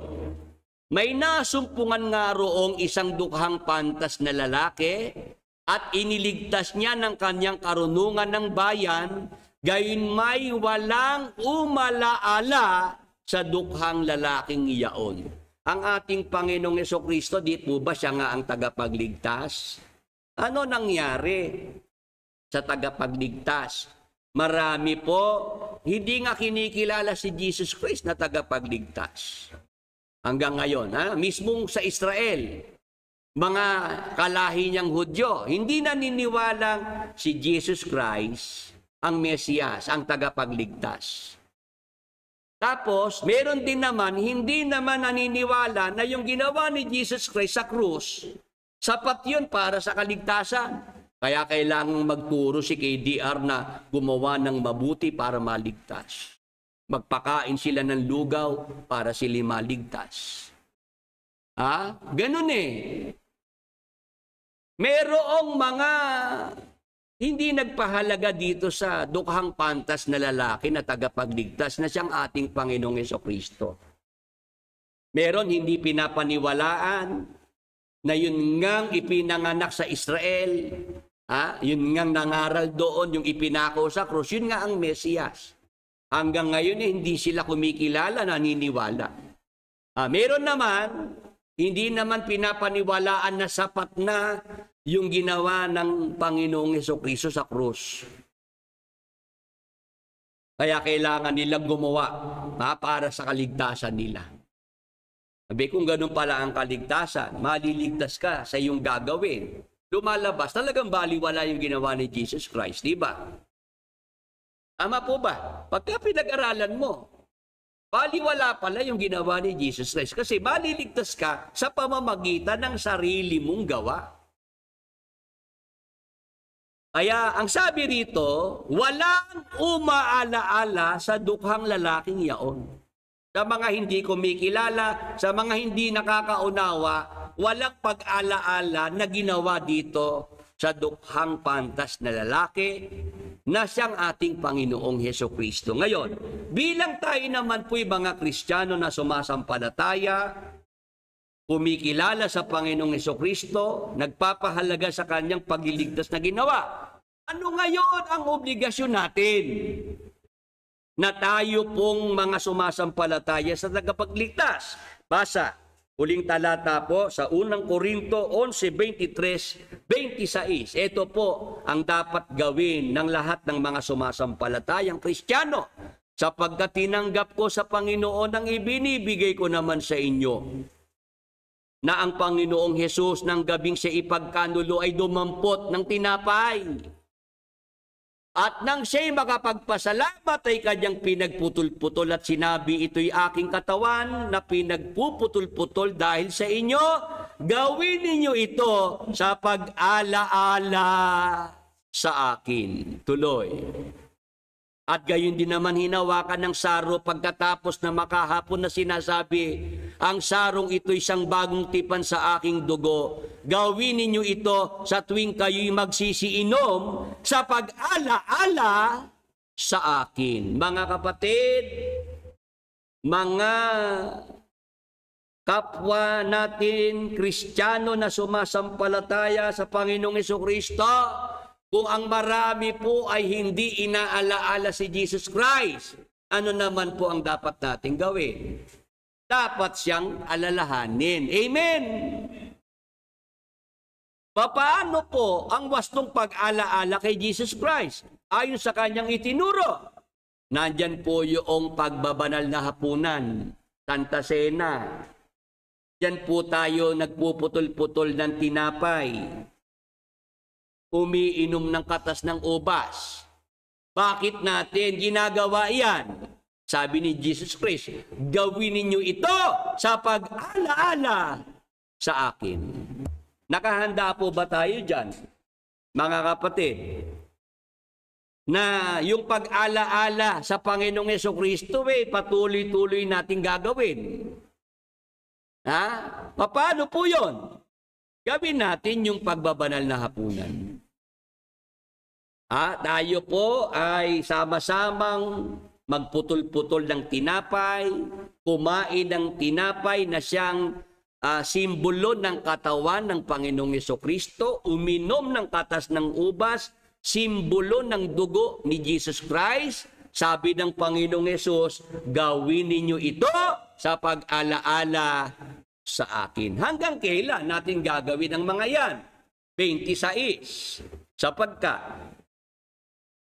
May nasumpungan nga roong isang dukhang pantas na lalaki at iniligtas niya ng kanyang karunungan ng bayan, gayon may walang umalaala sa dukhang lalaking iyaon. Ang ating Panginoong Hesukristo, di po ba siya nga ang tagapagligtas? Ano nangyari sa tagapagligtas? Marami po, hindi nga kinikilala si Jesus Christ na tagapagligtas. Hanggang ngayon, mismong sa Israel, mga kalahi niyang Hudyo, hindi naniniwalang si Jesus Christ ang Mesiyas, ang tagapagligtas. Tapos, meron din naman, hindi naman naniniwala na yung ginawa ni Jesus Christ sa krus, sapat yun para sa kaligtasan. Kaya kailangang magturo si KDR na gumawa ng mabuti para maligtas. Magpakain sila ng lugaw para sila maligtas. Ganun eh. Merong mga hindi nagpahalaga dito sa dukhang pantas na lalaki na tagapagligtas na siyang ating Panginoong Hesukristo. Meron hindi pinapaniwalaan na yun ngang ipinanganak sa Israel, yun ngang nangaral doon, yung ipinako sa krus, yun nga ang Mesiyas. Hanggang ngayon hindi sila kumikilala, naniniwala. Meron naman, hindi naman pinapaniwalaan na sapat na yung ginawa ng Panginoong Hesukristo sa krus. Kaya kailangan nilang gumawa para sa kaligtasan nila. Sabi, kung ganun pala ang kaligtasan, maliligtas ka sa iyong gagawin. Lumalabas, talagang baliwala yung ginawa ni Jesus Christ, di ba? Tama po ba? Pagka pinag-aralan mo, baliwala pala yung ginawa ni Jesus Christ kasi maliligtas ka sa pamamagitan ng sarili mong gawa. Kaya ang sabi rito, walang umaalaala sa dukhang lalaking yaon. Sa mga hindi kumikilala, sa mga hindi nakakaunawa, walang pag-alaala na ginawa dito sa dukhang pantas na lalaki na siyang ating Panginoong Hesukristo. Ngayon, bilang tayo naman po'y mga Kristiyano na sumasampalataya, kumikilala sa Panginoong Hesukristo, nagpapahalaga sa kanyang pagliligtas na ginawa. Ano ngayon ang obligasyon natin? Na tayo pong mga sumasampalataya sa tagapagligtas. Basa, huling talata po sa unang Korinto 11:23-26. Ito po ang dapat gawin ng lahat ng mga sumasampalatayang Kristiyano. Sapagkat tinanggap ko sa Panginoon ang ibinibigay ko naman sa inyo. na ang Panginoong Hesus ng gabing siya ipagkanulo ay dumampot ng tinapay. At nang siya'y makapagpasalamat ay kanyang pinagputol-putol at sinabi, ito'y aking katawan na pinagpuputol-putol dahil sa inyo. Gawin ninyo ito sa pag-ala-ala sa akin. Tuloy. At gayon din naman hinawakan ng saro pagkatapos na makahapon na sinasabi, ang sarong ito'y isang bagong tipan sa aking dugo. Gawin ninyo ito sa tuwing kayo'y magsisiinom sa pag-ala-ala sa akin. Mga kapatid, mga kapwa natin Kristiyano na sumasampalataya sa Panginoong Jesucristo, kung ang marami po ay hindi inaalaala si Jesus Christ, ano naman po ang dapat natin gawin? Dapat siyang alalahanin. Amen! Paano po ang wastong pag-alaala kay Jesus Christ? Ayon sa kanyang itinuro, nandyan po yung pagbabanal na hapunan, Santa Cena. Diyan po tayo nagpuputol-putol ng tinapay. Umiinom ng katas ng ubas. Bakit natin ginagawa yan? Sabi ni Jesus Christ, gawin ninyo ito sa pag-ala-ala sa akin. Nakahanda po ba tayo dyan, mga kapatid? Na yung pag-ala-ala sa Panginoong Jesucristo, patuloy-tuloy natin gagawin. Ha? Paano po yun? Gawin natin yung pagbabanal na hapunan. Tayo po ay sama-samang magputol-putol ng tinapay, kumain ng tinapay na siyang simbolo ng katawan ng Panginoong Jesucristo, uminom ng katas ng ubas, simbolo ng dugo ni Jesus Christ. Sabi ng Panginoong Yesus, gawin ninyo ito sa pag-ala-ala sa akin. Hanggang kailan natin gagawin ang mga yan? 26. Sapagkat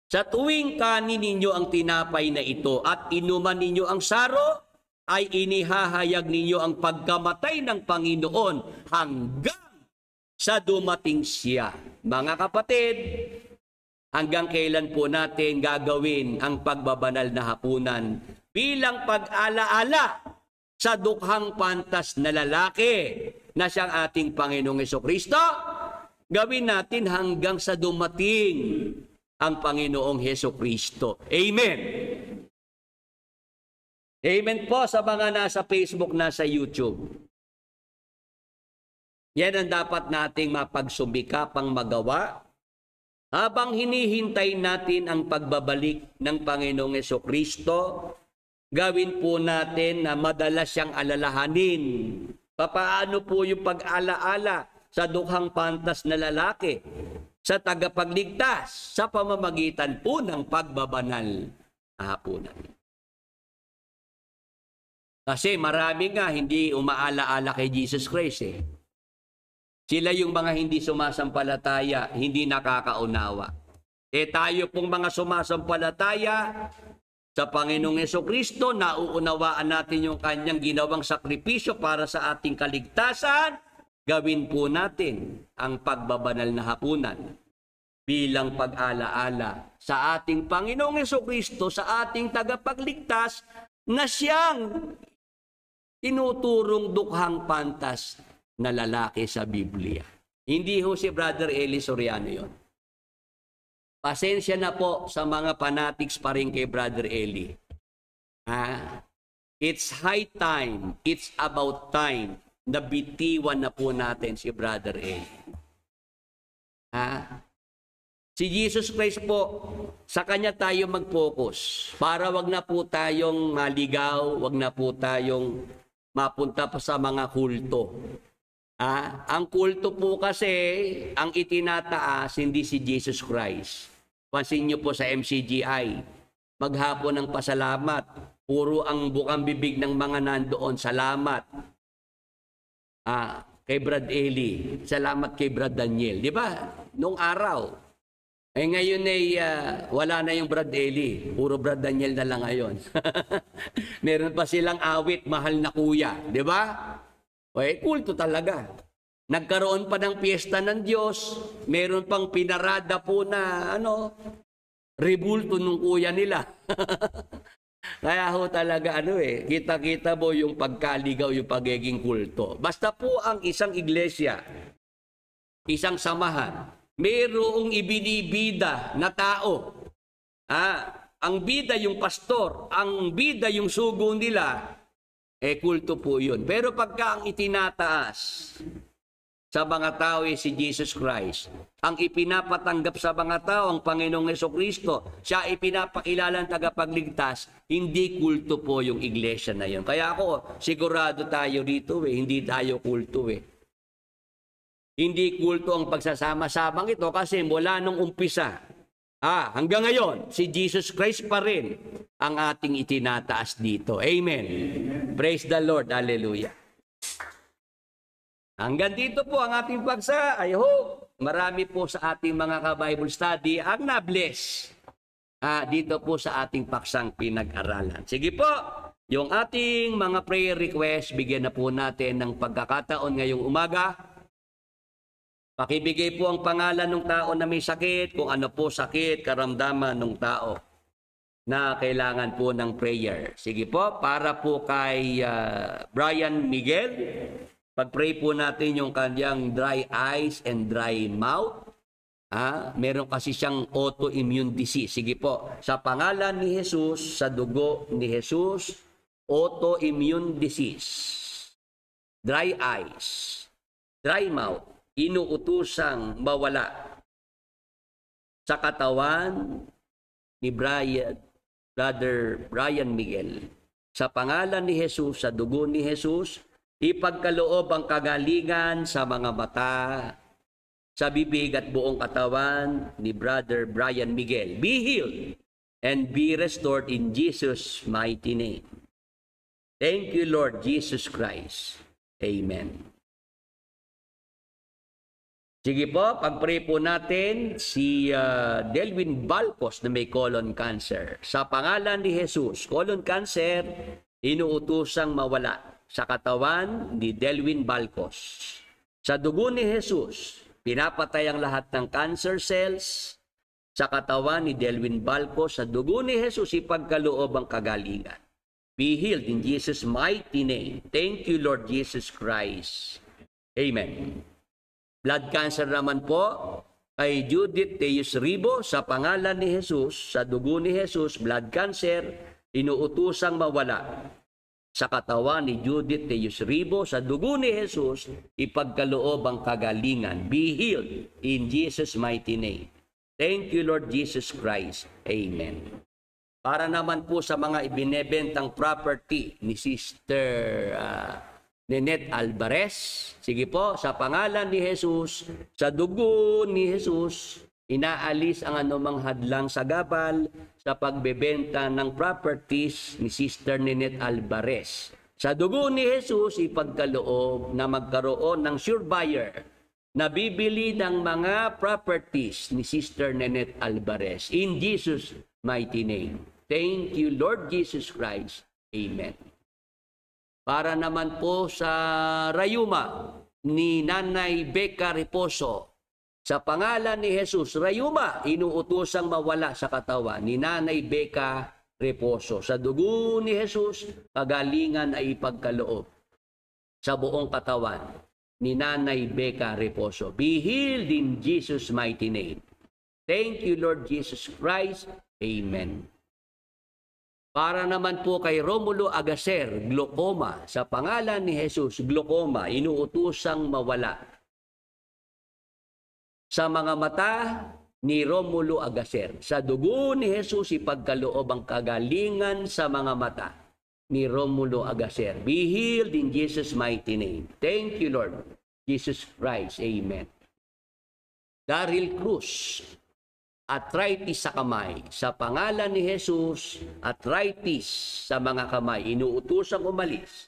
sa tuwing kanin ninyo ang tinapay na ito at inuman ninyo ang saro, ay inihahayag ninyo ang pagkamatay ng Panginoon hanggang sa dumating siya. Mga kapatid, hanggang kailan po natin gagawin ang pagbabanal na hapunan bilang pag-ala-ala sa dukhang pantas na lalaki na siyang ating Panginoong Jesucristo? Gawin natin hanggang sa dumating ang Panginoong Jesucristo. Amen. Amen po sa mga nasa Facebook, nasa YouTube. Yan ang dapat nating mapagsumikapang magawa habang hinihintay natin ang pagbabalik ng Panginoong Jesucristo. Gawin po natin na madalas siyang alalahanin. Paano po yung pag-ala-ala sa dukhang pantas na lalaki, sa tagapagligtas, sa pamamagitan po ng pagbabanal na hapunan. Kasi marami nga hindi umaala-ala kay Jesus Christ Sila yung mga hindi sumasampalataya, hindi nakakaunawa. Tayo pong mga sumasampalataya sa Panginoong Jesucristo, nauunawaan natin yung kanyang ginawang sakripisyo para sa ating kaligtasan. Gawin po natin ang pagbabanal na hapunan bilang pag-ala-ala sa ating Panginoong Jesucristo, sa ating tagapagligtas na siyang tinuturong dukhang pantas na lalaki sa Biblia. Hindi ho si Brother Eli Soriano yon. Pasensya na po sa mga fanatics pa rin kay Brother Eli. It's high time, it's about time na bitiwan na po natin si Brother Eli. Si Jesus Christ po, sa Kanya tayo mag-focus para wag na po tayong maligaw, wag na po tayong mapunta pa sa mga kulto. Ang kulto po kasi, ang itinataas, hindi si Jesus Christ. Pansin niyo po sa MCGI, maghapon ng pasalamat, puro ang bukang bibig ng mga nandoon, salamat. Kay Brad Eli, salamat kay Brad Daniel. Di ba? Noong araw. Ngayon wala na yung Brad Eli. Puro Brad Daniel na lang ngayon. Meron pa silang awit, mahal na kuya. Di ba? O kulto talaga. Nagkaroon pa ng piyesta ng Diyos, meron pang pinarada po na rebulto nung kuya nila. Kaya ho talaga kita-kita mo yung pagkaligaw, yung pagiging kulto. Basta po ang isang iglesia, isang samahan, mayroong ibinibida na tao. Ang bida yung pastor, ang bida yung sugo nila, kulto po yun. Pero pagka ang itinataas sa mga tao si Jesus Christ, ang ipinapatanggap sa mga tao, ang Panginoong Jesucristo, siya ipinapakilala ng tagapagligtas, hindi kulto po yung iglesia na yun. Kaya ako, sigurado tayo dito hindi tayo kulto Hindi kulto ang pagsasama-samang ito kasi mula nung umpisa, hanggang ngayon, si Jesus Christ pa rin ang ating itinataas dito. Amen. Praise the Lord. Hallelujah. Hanggang dito po ang ating paksa. I hope marami po sa ating mga ka-Bible study ang na-bless dito po sa ating paksang pinag-aralan. Sige po, yung ating mga prayer request, bigyan na po natin ng pagkakataon ngayong umaga. Pakibigay po ang pangalan ng tao na may sakit, kung ano po sakit, karamdaman ng tao na kailangan po ng prayer. Sige po, para po kay Brian Miguel, pag-pray po natin yung kanyang dry eyes and dry mouth. Meron kasi siyang autoimmune disease. Sige po, sa pangalan ni Jesus, sa dugo ni Jesus, autoimmune disease, dry eyes, dry mouth, inuutusang mawala sa katawan ni Brother Brian Miguel. Sa pangalan ni Jesus, sa dugo ni Jesus, ipagkaloob ang kagalingan sa mga mata, sa bibig at buong katawan ni Brother Brian Miguel. Be healed and be restored in Jesus' mighty name. Thank you, Lord Jesus Christ. Amen. Sige po, pag-pray po natin si Delwin Balcos na may colon cancer. Sa pangalan ni Jesus, colon cancer, inuutusang mawala sa katawan ni Delwin Balcos. Sa dugo ni Jesus, pinapatay ang lahat ng cancer cells sa katawan ni Delwin Balcos. Sa dugo ni Jesus, ipagkaloob ang kagalingan. Be healed in Jesus' mighty name. Thank you, Lord Jesus Christ. Amen. Blood cancer naman po kay Judith Teus Ribo. Sa pangalan ni Jesus, sa dugo ni Jesus, blood cancer, inuutusang mawala sa katawan ni Judith Teus Ribo. Sa dugo ni Jesus, ipagkaloob ang kagalingan. Be healed in Jesus' mighty name. Thank you, Lord Jesus Christ. Amen. Para naman po sa mga ibinebentang property ni Sister Ninette Alvarez, sige po, sa pangalan ni Jesus, sa dugo ni Jesus, inaalis ang anumang hadlang sa gabal sa pagbebenta ng properties ni Sister Ninette Alvarez. Sa dugo ni Jesus, ipagkaloob na magkaroon ng sure buyer na bibili ng mga properties ni Sister Ninette Alvarez. In Jesus' mighty name. Thank you, Lord Jesus Christ. Amen. Para naman po sa rayuma ni Nanay Becca Reposo, sa pangalan ni Jesus, rayuma, inuutosang mawala sa katawan ni Nanay Becca Reposo. Sa dugo ni Jesus, kagalingan ay ipagkaloob sa buong katawan ni Nanay Becca Reposo. Be healed in Jesus' mighty name. Thank you, Lord Jesus Christ. Amen. Para naman po kay Romulo Agacer, glaucoma. Sa pangalan ni Jesus, glaucoma, inuutosang mawala sa mga mata ni Romulo Agacer. Sa dugo ni Jesus, ipagkaloob ang kagalingan sa mga mata ni Romulo Agacer. Be healed in Jesus' mighty name. Thank you, Lord Jesus Christ. Amen. Daryl Cruz, arthritis sa kamay. Sa pangalan ni Jesus, arthritis sa mga kamay, inuutosang umalis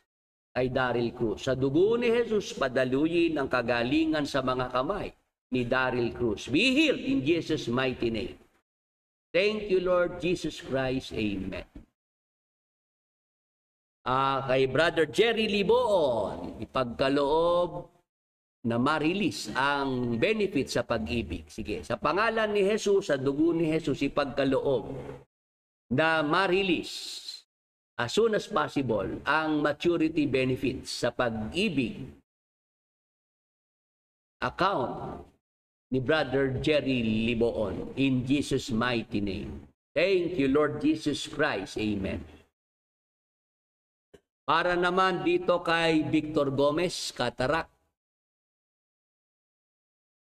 kay Daryl Cruz. Sa dugo ni Jesus, padaluyin ang kagalingan sa mga kamay ni Daryl Cruz. Be healed in Jesus' mighty name. Thank you, Lord Jesus Christ. Amen. kay Brother Jerry Liboon, ipagkaloob na ma-release ang benefit sa pag-ibig. Sige, sa pangalan ni Jesus, sa dugo ni Jesus, ipagkaloob na ma-release as soon as possible ang maturity benefits sa pag-ibig account ni Brother Jerry Liboon in Jesus' mighty name. Thank you, Lord Jesus Christ. Amen. Para naman dito kay Victor Gomez, Cataract,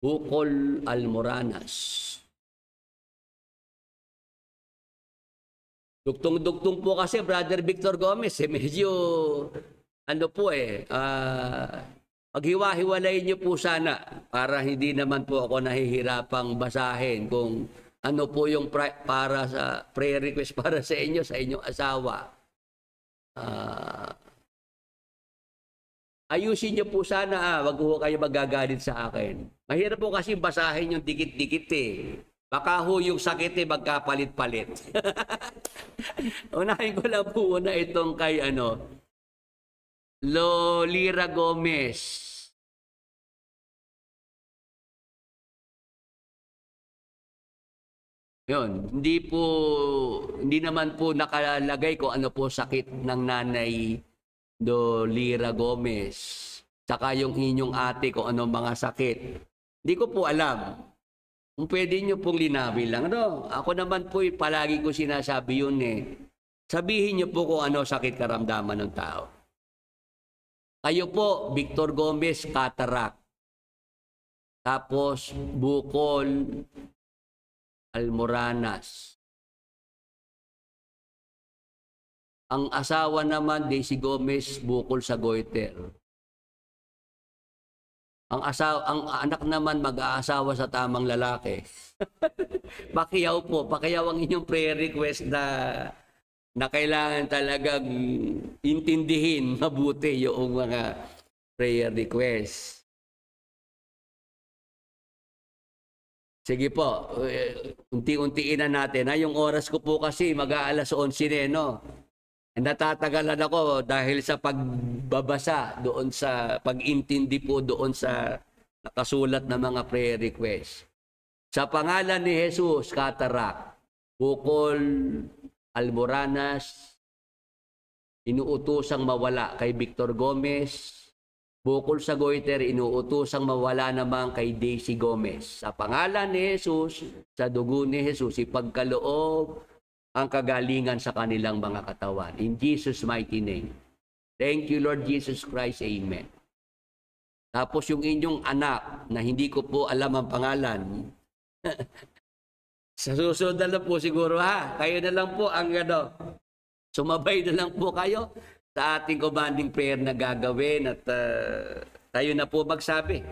Bukol Almoranas. Dugtong-dugtong po kasi, Brother Victor Gomez, medyo, maghiwa-hiwalay niyo po sana para hindi naman po ako nahihirapang basahin kung ano po yung para sa prayer request para sa inyo, sa inyong asawa. Ayusin niyo po sana, wag po kayo magagalit sa akin. Mahirap po kasi basahin yung dikit-dikit eh. Baka ho yung sakit eh magkapalit-palit. Unahin ko lang po na itong kay Lolira Gomez. Yun, hindi naman po nakalagay kung ano po sakit ng nanay Lolira Gomez. Saka yung inyong ate kung ano mga sakit. Hindi ko po alam. Kung pwede nyo pong linawin lang. Ako naman po palagi ko sinasabi yun eh. Sabihin nyo po kung ano sakit karamdaman ng tao. Kayo po, Victor Gomez, Cataract. Tapos, Bukol, Almoranas. Ang asawa naman, Daisy Gomez, Bukol sa Goiter. Ang anak naman mag-aasawa sa tamang lalaki. Pakiyaw po, pakiyaw ang inyong prayer request na kailangan talagang intindihin mabuti yung mga prayer request. Sige po, unti-untiin na natin. Yung oras ko po kasi mag-aalas 11 no? Natatagalan ako dahil sa pagbabasa doon sa pag-intindi po doon sa nakasulat na mga prayer request. Sa pangalan ni Jesus, Cataract, Bukol, Almoranas, inuutosang mawala kay Victor Gomez. Bukol sa Goiter, inuutosang mawala naman kay Daisy Gomez. Sa pangalan ni Jesus, sa dugo ni Jesus, ipagkaloob ang kagalingan sa kanilang mga katawan. In Jesus' mighty name. Thank you, Lord Jesus Christ. Amen. Tapos yung inyong anak, na hindi ko po alam ang pangalan, sa susunod na lang po siguro ha. Kayo na lang po ang sumabay na lang po kayo sa ating commanding prayer na gagawin at tayo na po magsabi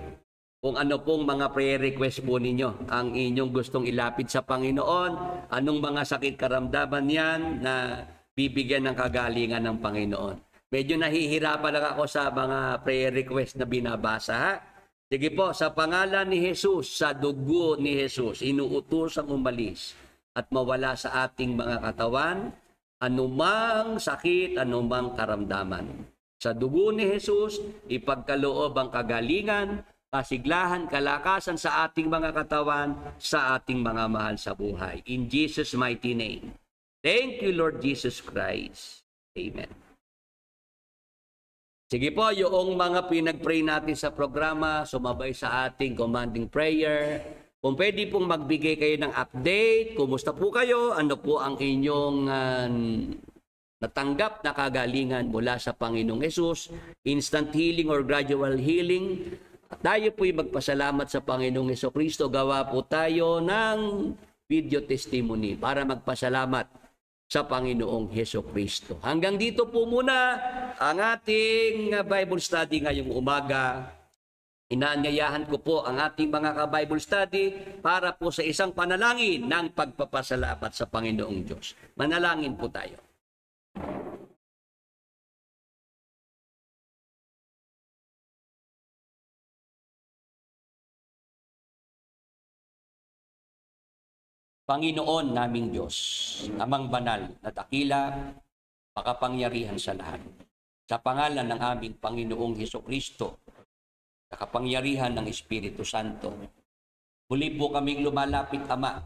kung ano pong mga prayer request po ninyo ang inyong gustong ilapit sa Panginoon, anong mga sakit karamdaman yan na bibigyan ng kagalingan ng Panginoon. Medyo nahihirapan lang ako sa mga prayer request na binabasa ha. Sige po, sa pangalan ni Jesus, sa dugo ni Jesus, inuutosang umalis at mawala sa ating mga katawan, anumang sakit, anumang karamdaman. Sa dugo ni Jesus, ipagkaloob ang kagalingan, kasiglahan, kalakasan sa ating mga katawan, sa ating mga mahal sa buhay. In Jesus' mighty name. Thank you, Lord Jesus Christ. Amen. Sige po, yung mga pinag-pray natin sa programa, sumabay sa ating commanding prayer. Kung pwede pong magbigay kayo ng update, kumusta po kayo, ano po ang inyong natanggap na kagalingan mula sa Panginoong Hesus, instant healing or gradual healing. Tayo po'y magpasalamat sa Panginoong Hesukristo. Gawa po tayo ng video testimony para magpasalamat sa Panginoong Hesukristo. Hanggang dito po muna ang ating Bible study ngayong umaga. Inaanyayahan ko po ang ating mga ka-Bible study para po sa isang panalangin ng pagpapasalamat sa Panginoong Diyos. Manalangin po tayo. Panginoon naming Diyos, Amang banal na dakila, makapangyarihan sa lahat. Sa pangalan ng aming Panginoong Hesukristo, sa kapangyarihan ng Espiritu Santo, muli po kaming lumalapit, Ama,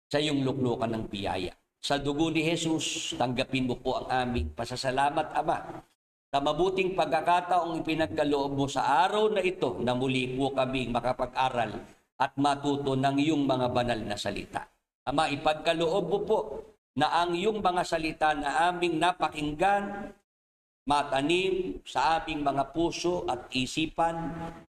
sa iyong luklukan ng biyaya. Sa dugo ni Jesus, tanggapin mo po ang aming pasasalamat, Ama, sa mabuting pagkakataong ipinagkaloob mo sa araw na ito na muli po kaming makapag-aral at matuto ng iyong mga banal na salita. Ama, ipagkaloob mo po na ang iyong mga salita na aming napakinggan, matanim sa aming mga puso at isipan,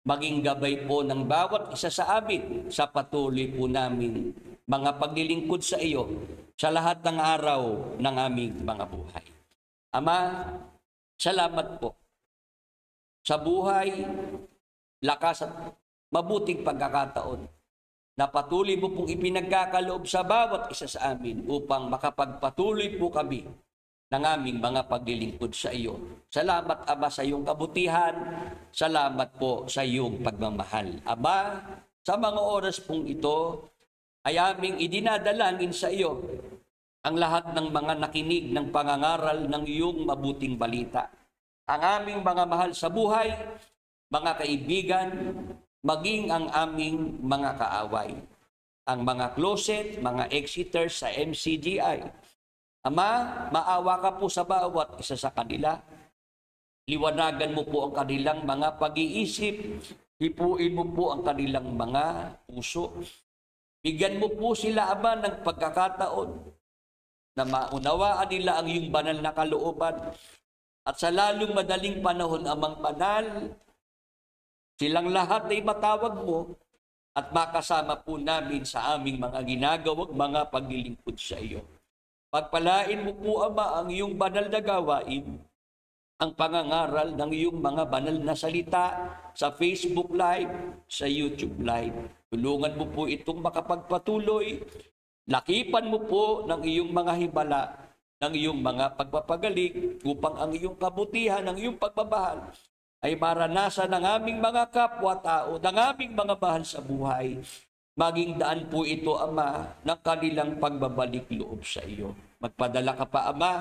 maging gabay po ng bawat isa sa amin sa patuloy po namin mga paglilingkod sa iyo sa lahat ng araw ng aming mga buhay. Ama, salamat po sa buhay, lakas at mabuting pagkakataon na patuloy mo pong ipinagkakaloob sa bawat isa sa amin upang makapagpatuloy po kami ng aming mga paglilingkod sa iyo. Salamat, Ama, sa iyong kabutihan. Salamat po sa iyong pagmamahal. Ama, sa mga oras pong ito, ay aming idinadalangin sa iyo ang lahat ng mga nakinig ng pangangaral ng iyong mabuting balita. Ang aming mga mahal sa buhay, mga kaibigan, maging ang aming mga kaaway. Ang mga closet, mga exiters sa MCGI. Ama, maawa ka po sa bawat isa sa kanila. Liwanagan mo po ang kanilang mga pag-iisip. Hipuin mo po ang kanilang mga puso. Bigyan mo po sila, Ama, ng pagkakataon na maunawaan nila ang iyong banal na kalooban. At sa lalong madaling panahon, Amang banal, silang lahat ay matawag mo at makasama po namin sa aming mga ginagawang mga paglilingkod sa iyo. Pagpalain mo po, Ama, ang iyong banal na gawain, ang pangangaral ng iyong mga banal na salita sa Facebook Live, sa YouTube Live. Tulungan mo po itong makapagpatuloy. Lakipan mo po ng iyong mga himala, ng iyong mga pagpapagaling, upang ang iyong kabutihan, ang iyong pagmamahal ay maranasan ng aming mga kapwa-tao, ng aming mga mahal sa buhay. Maging daan po ito, Ama, ng kanilang pagbabalik loob sa iyo. Magpadala ka pa, Ama,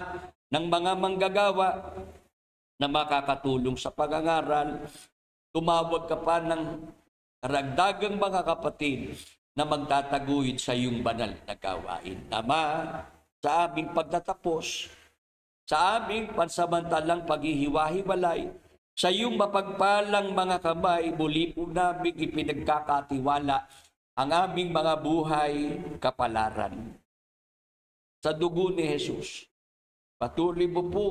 ng mga manggagawa na makakatulong sa pag-aaral. Tumawag ka pa ng karagdagang mga kapatid na magtataguyod sa iyong banal na gawain. Ama, sa aming pagtatapos, sa aming pansamantalang paghihiwa-hiwalay, sa iyong mapagpalang mga kamay, muli po namin ipinagkakatiwala ang aming mga buhay kapalaran. Sa dugo ni Jesus, patuloy mo po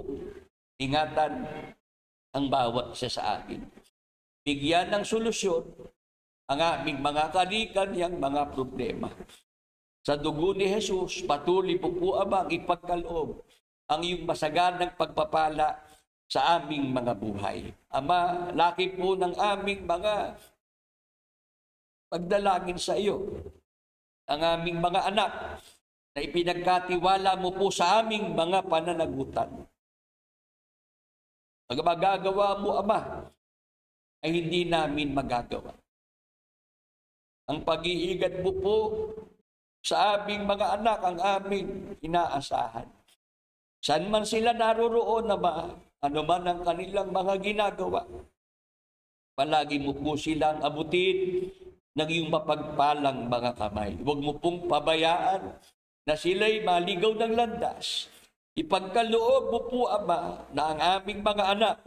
ingatan ang bawat isa sa amin. Bigyan ng solusyon ang aming mga kanikanyang mga problema. Sa dugo ni Jesus, patuloy po po, Ama, ipagkaloob ang iyong masaganang pagpapala sa aming mga buhay. Ama, laki po ng aming mga pagdalangin sa iyo. Ang aming mga anak na ipinagkatiwala mo po sa aming mga pananagutan. Ang magagawa mo, Ama, ay hindi namin magagawa. Ang pag-iingat mo po sa aming mga anak, ang aming inaasahan. Saan man sila naroroon, Ama, ano man ang kanilang mga ginagawa, palagi mo po silang abutin ng iyong mapagpalang mga kamay. Huwag mo pong pabayaan na sila'y maligaw ng landas. Ipagkaloob mo po, Ama, na ang aming mga anak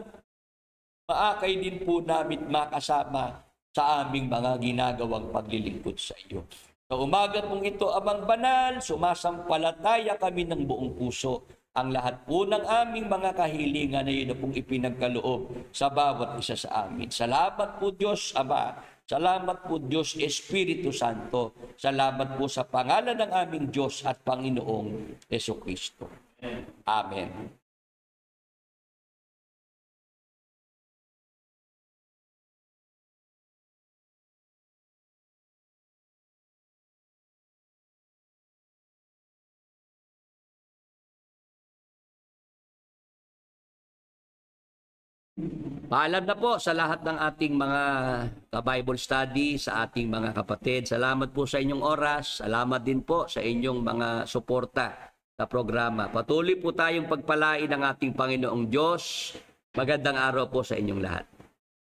maakay din po namin makasama sa aming mga ginagawang paglilingkod sa iyo. Sa umaga pong ito, Amang banal, sumasampalataya kami ng buong puso. Ang lahat po ng aming mga kahilingan na yun na pong ipinagkaloob sa bawat isa sa amin. Salamat po, Diyos, Ama. Salamat po, Diyos Espiritu Santo. Salamat po sa pangalan ng aming Diyos at Panginoong Hesukristo. Amen. Paalam na po sa lahat ng ating mga ka-Bible study, sa ating mga kapatid. Salamat po sa inyong oras. Salamat din po sa inyong mga suporta sa programa. Patuloy po tayong pagpalain ng ating Panginoong Diyos. Magandang araw po sa inyong lahat.